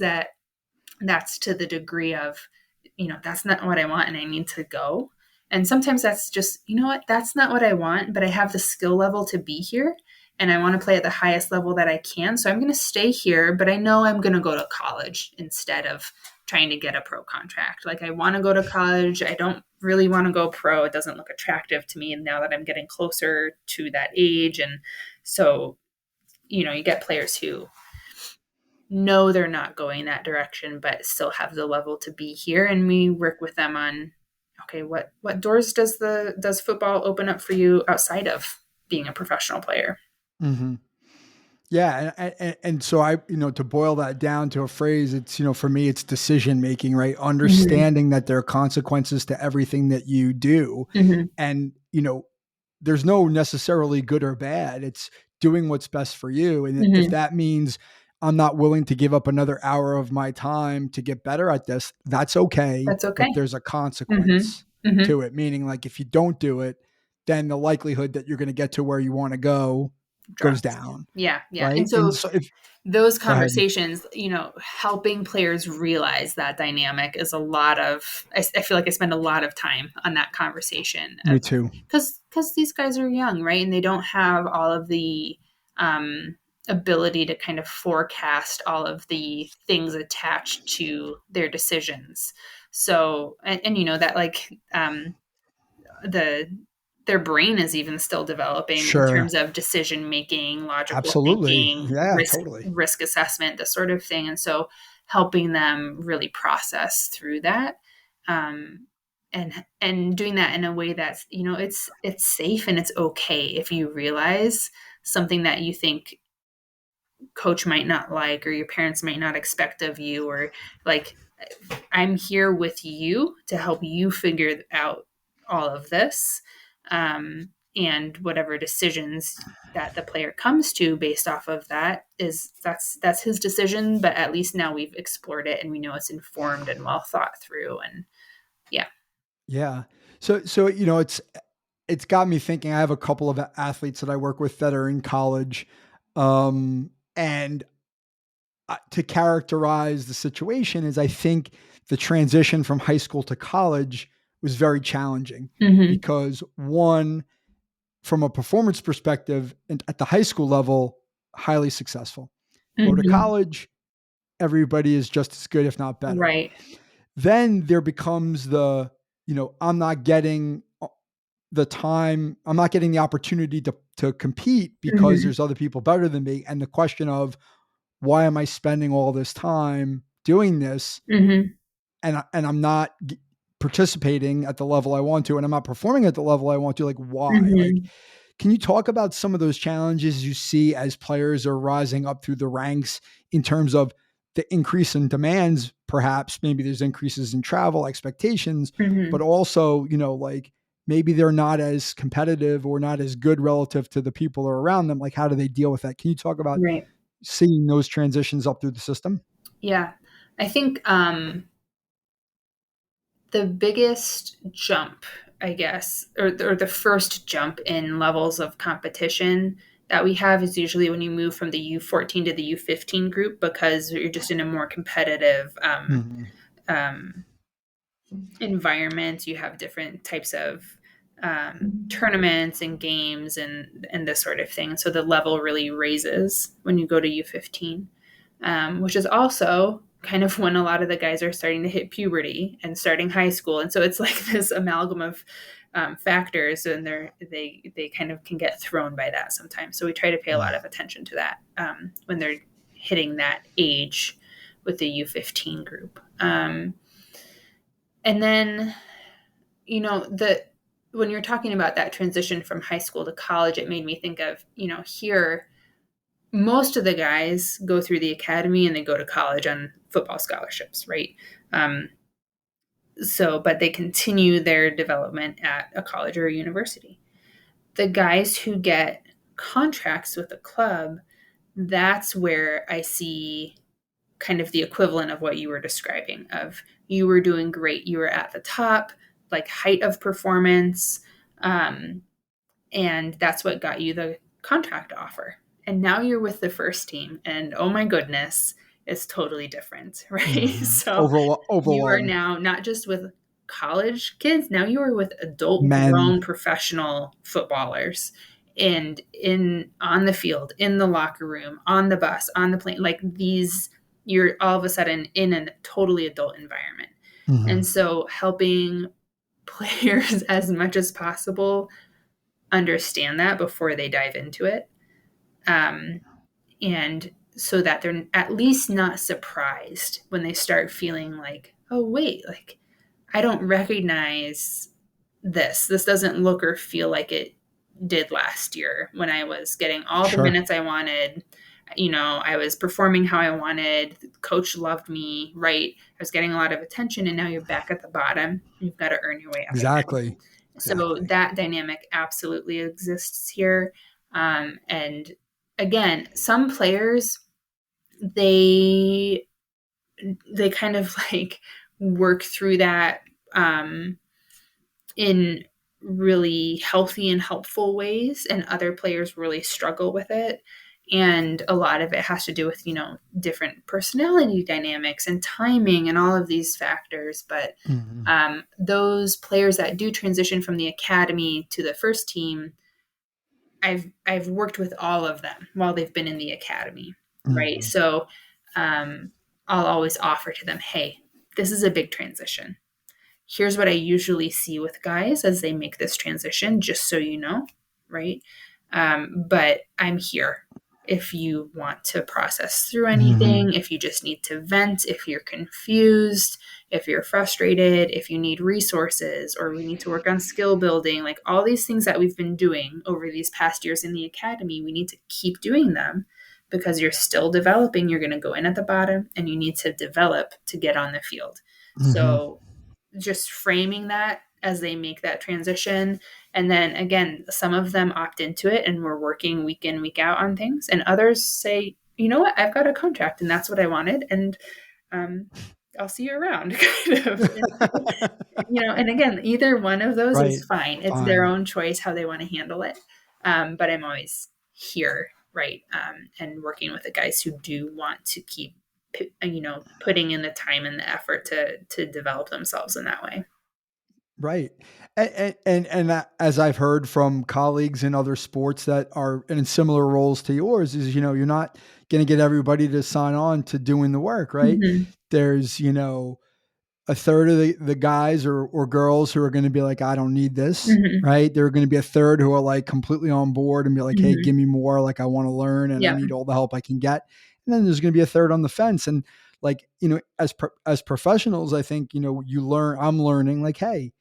that's to the degree of, that's not what I want and I need to go. And sometimes that's just, what, that's not what I want, but I have the skill level to be here, and I want to play at the highest level that I can. So I'm going to stay here, but I know I'm going to go to college instead of trying to get a pro contract. Like, I want to go to college. I don't really want to go pro. It doesn't look attractive to me now that I'm getting closer to that age. And so, you get players who know they're not going that direction, but still have the level to be here. And we work with them on, okay, what doors does football open up for you outside of being a professional player? Mhm. Yeah, and so to boil that down to a phrase, it's, for me, it's decision making, right? Mm-hmm. Understanding that there are consequences to everything that you do, Mm-hmm. and there's no necessarily good or bad. It's doing what's best for you, and if Mm-hmm. that means I'm not willing to give up another hour of my time to get better at this, that's okay. That's okay. But there's a Mm-hmm. consequence Mm-hmm. to it, meaning like if you don't do it, then the likelihood that you're going to get to where you want to go goes Drops. down, Yeah, yeah. And right? And so so if those go ahead. conversations, helping players realize that dynamic is a lot of, I feel like I spend a lot of time on that conversation Me of, too. because these guys are young, right? And they don't have all of the ability to kind of forecast all of the things attached to their decisions. So, and that, like, the their brain is even still developing in Sure. terms of decision making, logical Absolutely. thinking, Yeah, risk totally. risk assessment, this sort of thing. And so helping them really process through that, and doing that in a way that's, it's safe and it's okay if you realize something that you think coach might not like, or your parents might not expect of you, or like, I'm here with you to help you figure out all of this. And whatever decisions that the player comes to based off of that, that's his decision, but at least now we've explored it and we know it's informed and well thought through. And yeah. Yeah. So it's got me thinking. I have a couple of athletes that I work with that are in college, and to characterize the situation is, I think the transition from high school to college was very challenging Mm-hmm. because, one, from a performance perspective, and at the high school level, highly successful. Go to Mm-hmm. college, everybody is just as good, if not better. Right. Then there becomes I'm not getting the time, I'm not getting the opportunity to compete because Mm-hmm. there's other people better than me. And the question of, why am I spending all this time doing this, Mm-hmm. and I'm not participating at the level I want to, and I'm not performing at the level I want to? Like, why? Like, Mm-hmm. can you talk about some of those challenges you see as players are rising up through the ranks in terms of the increase in demands? Perhaps maybe there's increases in travel expectations, Mm-hmm. but also, like, maybe they're not as competitive or not as good relative to the people who are around them. Like, how do they deal with that? Can you talk about Right. seeing those transitions up through the system? Yeah. I think the biggest jump, I guess, or the first jump in levels of competition that we have is usually when you move from the U14 to the U15 group, because you're just in a more competitive Mhm. um, environment. You have different types of tournaments and games and this sort of thing. So the level really raises when you go to U15. which is also kind of when a lot of the guys are starting to hit puberty and starting high school. And so it's like this amalgam of factors, and they kind of can get thrown by that sometimes. So we try to pay a lot of attention to that when they're hitting that age with the U15 group. And then, when you're talking about that transition from high school to college, it made me think of, here, most of the guys go through the academy and they go to college on football scholarships, right? But they continue their development at a college or a university. The guys who get contracts with a club, that's where I see kind of the equivalent of what you were describing of you were doing great. You were at the top, like height of performance. And that's what got you the contract offer. And now you're with the first team, and oh my goodness, it's totally different, right? So you are Overwhelmed. now not just with college kids, now you are with adult Men. grown professional footballers, and in on the field, in the locker room, on the bus, on the plane, like these, you're all of a sudden in a totally adult environment. And so helping players as much as possible understand that before they dive into it. And so that they're at least not surprised when they start feeling like, oh, wait, like I don't recognize this. This doesn't look or feel like it did last year when I was getting all the Sure. minutes I wanted. I was performing how I wanted. The coach loved me, right? I was getting a lot of attention, and now you're back at the bottom. You've got to earn your way up again. Exactly. So Exactly. that dynamic absolutely exists here. And again, some players, they kind of like work through that in really healthy and helpful ways, and other players really struggle with it. And a lot of it has to do with, different personality dynamics and timing and all of these factors. But those players that do transition from the academy to the first team, I've worked with all of them while they've been in the academy, right? So I'll always offer to them, hey, this is a big transition. Here's what I usually see with guys as they make this transition, just so you know, right? But I'm here if you want to process through anything, if you just need to vent, if you're confused, if you're frustrated, if you need resources, or we need to work on skill building, like all these things that we've been doing over these past years in the academy, we need to keep doing them because you're still developing. You're going to go in at the bottom and you need to develop to get on the field. So just framing that as they make that transition. And then again, some of them opt into it and we're working week in, week out on things. And others say, you know what, I've got a contract and that's what I wanted. And I'll see you around, kind of. And again, either one of those Right. is fine. It's their Fine. own choice how they want to handle it. But I'm always here, right? And working with the guys who do want to keep putting in the time and the effort to develop themselves in that way. Right. And as I've heard from colleagues in other sports that are in similar roles to yours is, you're not going to get everybody to sign on to doing the work, right? Mm-hmm. There's, a third of the guys or girls who are going to be like, I don't need this, Mm-hmm. right? There are going to be a third who are like completely on board and be like, hey, Mm-hmm. give me more. Like, I want to learn and I Yeah. need all the help I can get. And then there's going to be a third on the fence. And like, as professionals, I think, I'm learning like, hey,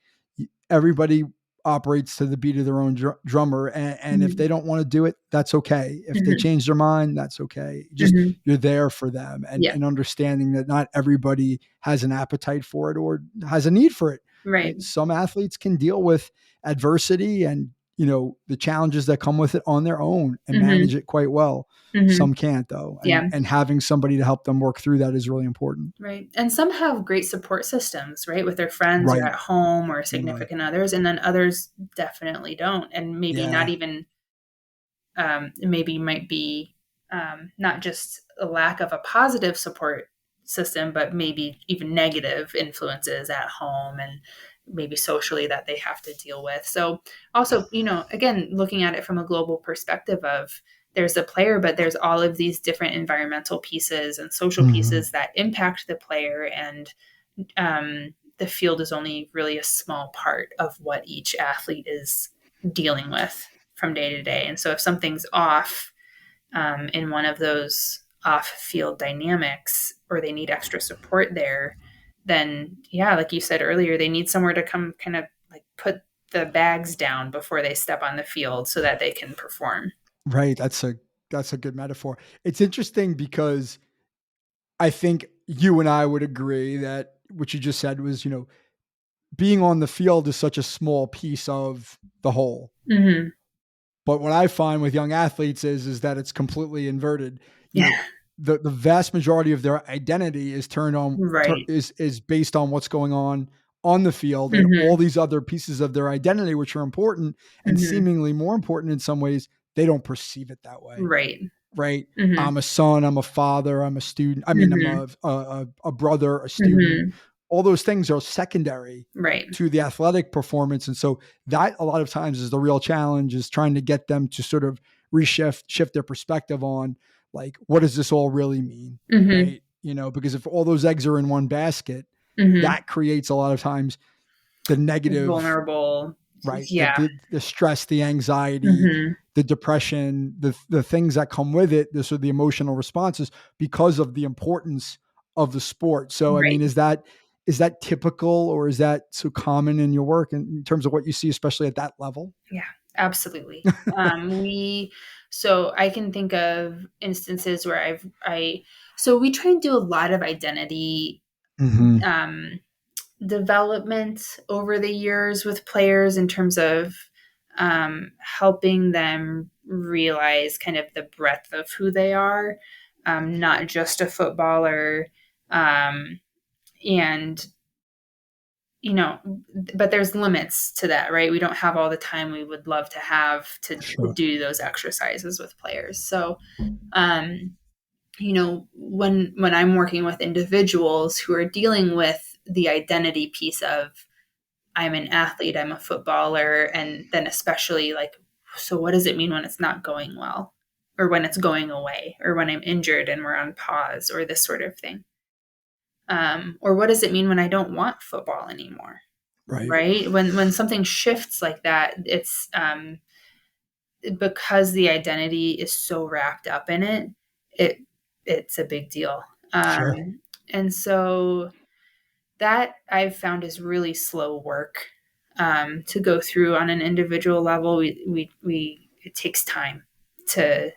everybody operates to the beat of their own drummer. And if Mm-hmm. they don't want to do it, that's okay. If they Mm-hmm. change their mind, that's okay. Just, Mm-hmm. you're there for them, and, Yeah. and understanding that not everybody has an appetite for it or has a need for it. Right. Right. Some athletes can deal with adversity and, the challenges that come with it on their own and Mm-hmm. manage it quite well. Mm-hmm. Some can't though. And, Yeah. and having somebody to help them work through that is really important. Right. And some have great support systems, right, with their friends or Right. at home or Right. significant others, and then others definitely don't, and maybe not Yeah. even maybe might be not just a lack of a positive support system, but maybe even negative influences at home and maybe socially that they have to deal with. So also, again, looking at it from a global perspective of there's the player, but there's all of these different environmental pieces and social Mhm. pieces that impact the player. And the field is only really a small part of what each athlete is dealing with from day to day. And so if something's off in one of those off field dynamics, or they need extra support there, then yeah, like you said earlier, they need somewhere to come kind of like put the bags down before they step on the field so that they can perform. Right, that's a good metaphor. It's interesting because I think you and I would agree that what you just said was, being on the field is such a small piece of the whole. Mm-hmm. But what I find with young athletes is that it's completely inverted. You Yeah. know, the vast majority of their identity is Right. is based on what's going on the field, and all Mm-hmm. these other pieces of their identity, which are important and Mm-hmm. seemingly more important in some ways, they don't perceive it that way. Right. Right? Mm-hmm. I'm a son, I'm a father, I'm a student. I mean, I'm Mm-hmm. a brother, a student. Mm-hmm. All those things are secondary Right. to the athletic performance, and so that a lot of times is the real challenge, is trying to get them to sort of shift their perspective on, like, what does this all really mean, Mm-hmm. right? Because if all those eggs are in one basket, Mm-hmm. that creates a lot of times the negative. Vulnerable. Right. The Yeah. the the stress, the anxiety, Mm-hmm. the depression, the things that come with it, the sort of the emotional responses, because of the importance of the sport. So, I Right. mean, is that typical, or is that so common in your work in terms of what you see, especially at that level? Yeah, absolutely. So I can think of instances where so we try and do a lot of identity Mhm. um, development over the years with players in terms of helping them realize kind of the breadth of who they are, not just a footballer. And you know, but there's limits to that, right? We don't have all the time we would love to have to Sure. do those exercises with players. So, um, when I'm working with individuals who are dealing with the identity piece of I'm an athlete, I'm a footballer, and then especially like, so what does it mean when it's not going well, or when it's going away, or when I'm injured and we're on pause, or this sort of thing? Or what does it mean when I don't want football anymore? Right. Right, when something shifts like that, it's because the identity is so wrapped up in it it's a big deal. Sure. And so that I've found is really slow work to go through on an individual level. We It takes time to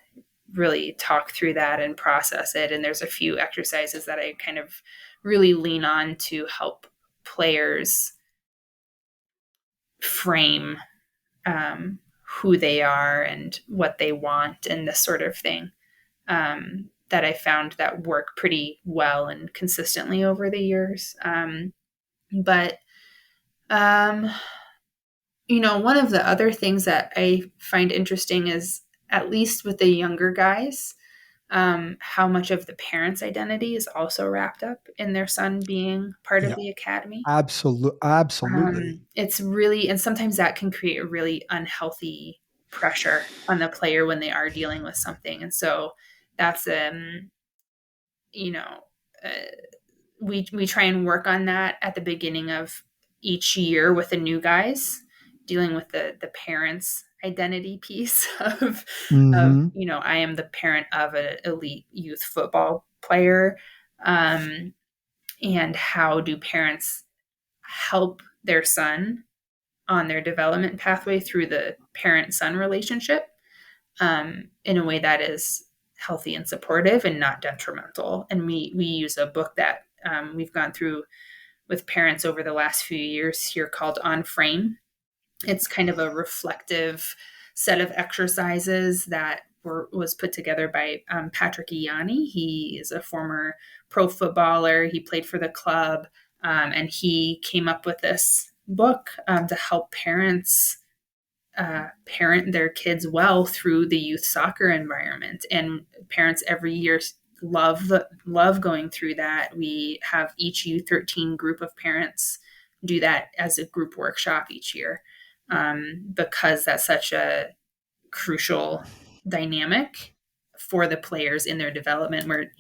really talk through that and process it, and there's a few exercises that I kind of really lean on to help players frame who they are and what they want and this sort of thing, that I found that work pretty well and consistently over the years. But, um, one of the other things that I find interesting is, at least with the younger guys, how much of the parent's identity is also wrapped up in their son being part of Yeah. the academy. Absolutely. It's really, and sometimes that can create a really unhealthy pressure on the player when they are dealing with something. And so that's, you know, uh, we try and work on that at the beginning of each year with the new guys, dealing with the parents' identity piece of Mhm. I am the parent of an elite youth football player, and how do parents help their son on their development pathway through the parent son relationship, in a way that is healthy and supportive and not detrimental. And we use a book that we've gone through with parents over the last few years here called On Frame. It's kind of a reflective set of exercises that was put together by Patrick Ianni. He is a former pro footballer. He played for the club, and he came up with this book to help parents parent their kids well through the youth soccer environment. And parents every year love going through that. We have each U13 group of parents do that as a group workshop each year, because that's such a crucial dynamic for the players in their development, where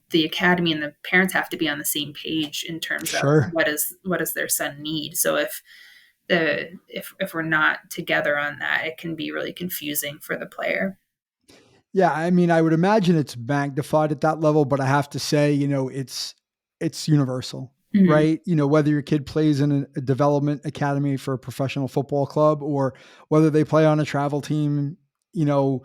the academy and the parents have to be on the same page in terms of Sure. what does their son need. So if we're not together on that, it can be really confusing for the player. Yeah, I mean, I would imagine it's magnified at that level, but I have to say, it's universal, Hmm. right? Whether your kid plays in a development academy for a professional football club or whether they play on a travel team, you know,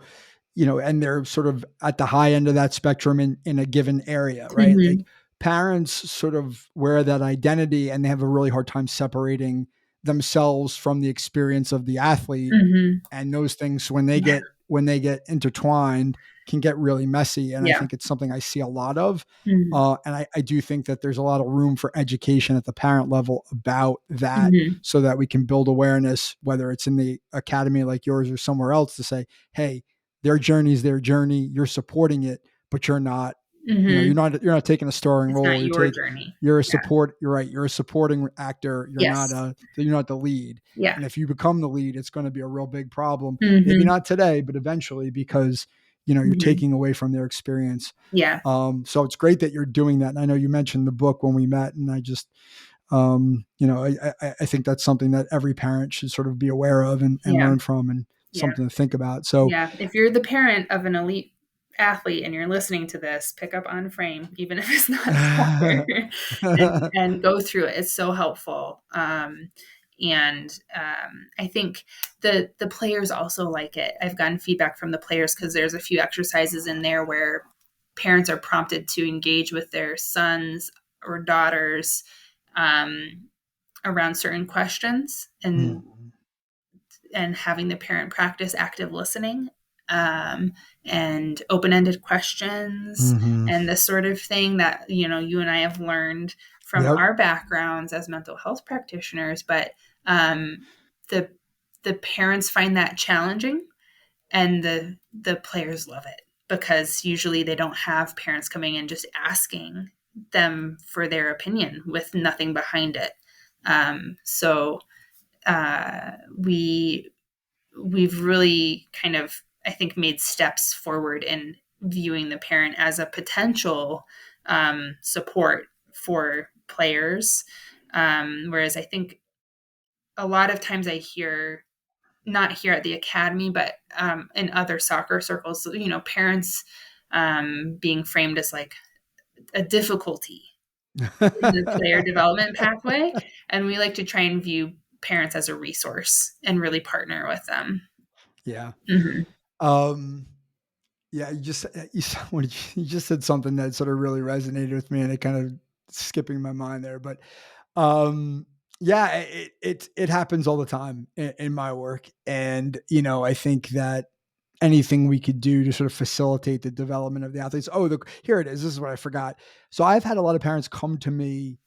and they're sort of at the high end of that spectrum in a given area, right? Hmm. Like parents sort of wear that identity and they have a really hard time separating themselves from the experience of the athlete, Hmm. and those things when they Yeah. get intertwined can get really messy. And I Yeah. think it's something I see a lot of. Hmm. And I do think that there's a lot of room for education at the parent level about that Hmm. so that we can build awareness, whether it's in the academy like yours or somewhere else, to say, hey, their journey is their journey. You're supporting it, but you're not, Hmm. you're not taking a starring It's role. not your journey. You're a Yeah. support. You're right. You're a supporting actor. Yes. You're not the lead. Yeah. And if you become the lead, it's going to be a real big problem. Maybe Hmm. not today, but eventually, because you're Hmm. taking away from their experience. Yeah. So it's great that you're doing that. And I know you mentioned the book when we met, and I just, I think that's something that every parent should sort of be aware of and Yeah. learn from, and Yeah. something to think about. So, Yeah. If you're the parent of an elite athlete and you're listening to this, pick up On Frame, even if it's not soccer, and go through it. It's so helpful. And I think the players also like it. I've gotten feedback from the players because there's a few exercises in there where parents are prompted to engage with their sons or daughters um, around certain questions, and having the parent practice active listening, and open-ended questions mm-hmm. and this sort of thing that you and I have learned from Yep. our backgrounds as mental health practitioners. But um, the the parents find that challenging, and the players love it because usually they don't have parents coming in just asking them for their opinion with nothing behind it. So we've really kind of, I think, made steps forward in viewing the parent as a potential support for players. Whereas I think a lot of times I hear, not here at the academy, but in other soccer circles, parents being framed as like a difficulty in the player development pathway. And we like to try and view parents as a resource and really partner with them. Yeah. Hmm. Um, yeah. You just said something that sort of really resonated with me, and it kind of skipping my mind there, but um, yeah, it happens all the time in my work, and I think that anything we could do to sort of facilitate the development of the athletes. Oh, here it is. This is what I forgot. So I've had a lot of parents come to me,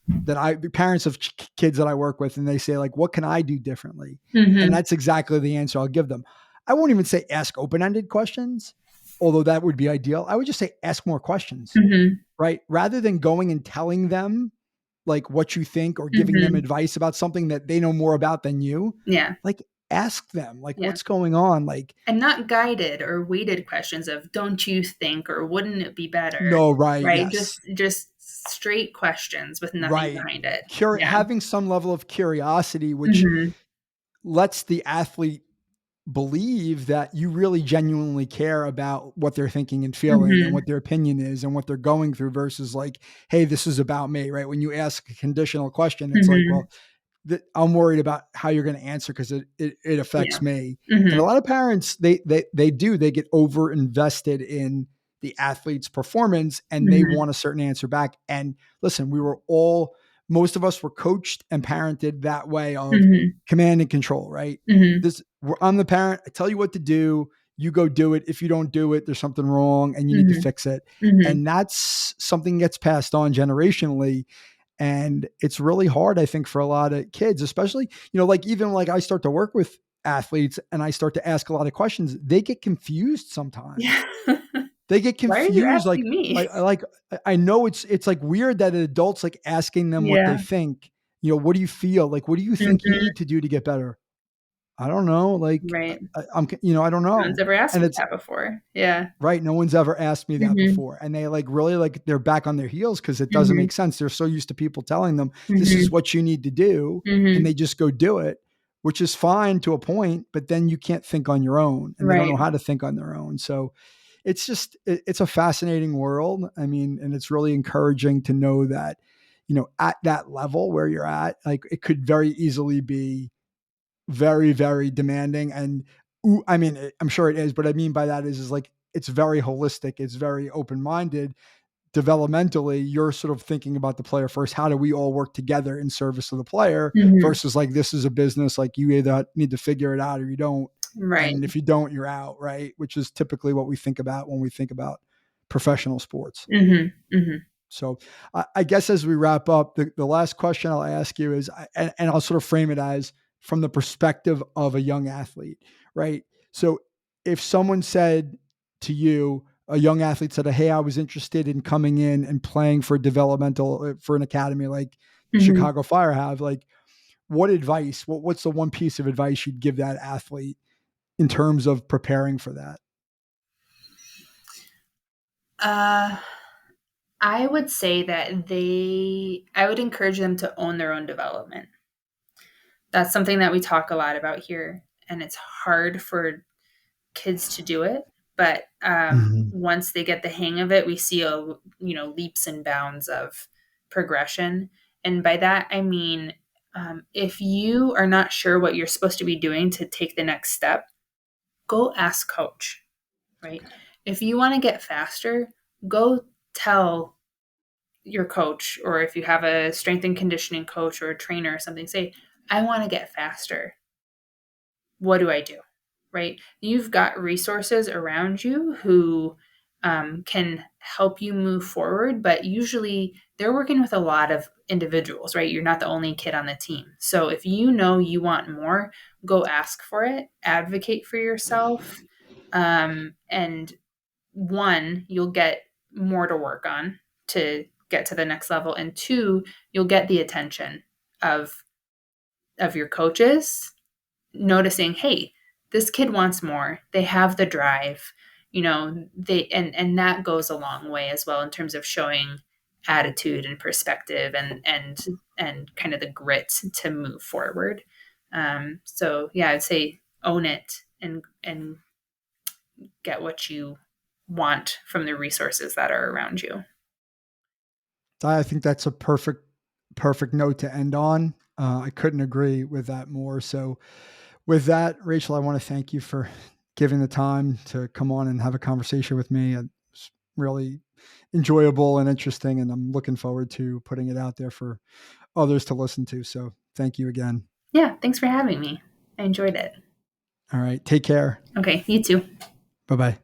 parents of kids that I work with, and they say like, "What can I do differently?" And Hmm. that's exactly the answer I'll give them. I won't even say ask open-ended questions, although that would be ideal. I would just say ask more questions, Hmm. right? Rather than going and telling them like what you think or giving them Hmm. advice about something that they know more about than you, Yeah. like ask them like Yeah. what's going on. Like, And not guided or weighted questions of don't you think or wouldn't it be better? no, right, Right? yes. Just straight questions with nothing Right. behind it. Yeah. Having some level of curiosity, which Hmm. lets the athlete believe that you really genuinely care about what they're thinking and feeling and Hmm. what their opinion is and what they're going through, versus like, hey, this is about me, right? When you ask a conditional question, it's like, Hmm. well, I'm worried about how you're going to answer because it Yeah. affects me. And a Hmm. lot of parents, they get over invested in the athlete's performance and they Hmm. want a certain answer back. And listen, most of us were coached and parented that way of Hmm. command and control, right? Hmm. I'm the parent. I tell you what to do. You go do it. If you don't do it, there's something wrong and you need to Hmm. fix it. Hmm. And that's something that gets passed on generationally. And it's really hard, I think, for a lot of kids, especially, like even like I start to work with athletes and I start to ask a lot of questions, they get confused sometimes. Yeah. They get Why are you confused. Like, asking me? I know it's like weird that an adult's like asking them what they Yeah. think. What do you feel? Like, what do you think you Hmm. need to do to get better? I don't know. Like, Right. I don't No one's know. ever asked And me it's that before. Yeah. right. No one's ever asked me that Mhm. before. And they like really like they're back on their heels because it doesn't Mhm. make sense. They're so used to people telling them this is Mhm. what you need to do. And Mhm. they just go do it, which is fine to a point, but then you can't think on your own and they don't know Right. how to think on their own. So it's just, it's a fascinating world. I mean, and it's really encouraging to know that, at that level where you're at, like it could very easily be very, very demanding. And I mean, I'm sure it is, but I mean by that is like it's very holistic, it's very open minded. Developmentally, you're sort of thinking about the player first. How do we all work together in service of the player Mhm. versus like this is a business, like you either need to figure it out or you don't. Right. And if you don't, you're out, right? Which is typically what we think about when we think about professional sports. Mhm. Mhm. So I guess as we wrap up, the last question I'll ask you is, and I'll sort of frame it as from the perspective of a young athlete, right? So if someone said to you, a young athlete said, "Hey, I was interested in coming in and playing for developmental for an academy like Mhm. Chicago Fire have," like what advice? What's the one piece of advice you'd give that athlete in terms of preparing for that? Uh, I would say that I would encourage them to own their own development. That's something that we talk a lot about here, and it's hard for kids to do it. But Mhm. once they get the hang of it, we see leaps and bounds of progression. And by that I mean, if you are not sure what you're supposed to be doing to take the next step, go ask coach. Right? If you want to get faster, go tell your coach, or if you have a strength and conditioning coach or a trainer or something, say, I want to get faster. What do I do? Right? You've got resources around you who can help you move forward, but usually they're working with a lot of individuals, right? You're not the only kid on the team. So if you know you want more, go ask for it, advocate for yourself, and one, you'll get more to work on to get to the next level, and two, you'll get the attention of your coaches noticing, hey, this kid wants more. They have the drive. They and that goes a long way as well in terms of showing attitude and perspective and kind of the grit to move forward. So yeah, I'd say own it and get what you want from the resources that are around you. I think that's a perfect note to end on. I couldn't agree with that more. So, with that, Rachel, I want to thank you for giving the time to come on and have a conversation with me. It's really enjoyable and interesting, and I'm looking forward to putting it out there for others to listen to. So, thank you again. Yeah, thanks for having me. I enjoyed it. All right, take care. Okay, you too. Bye bye.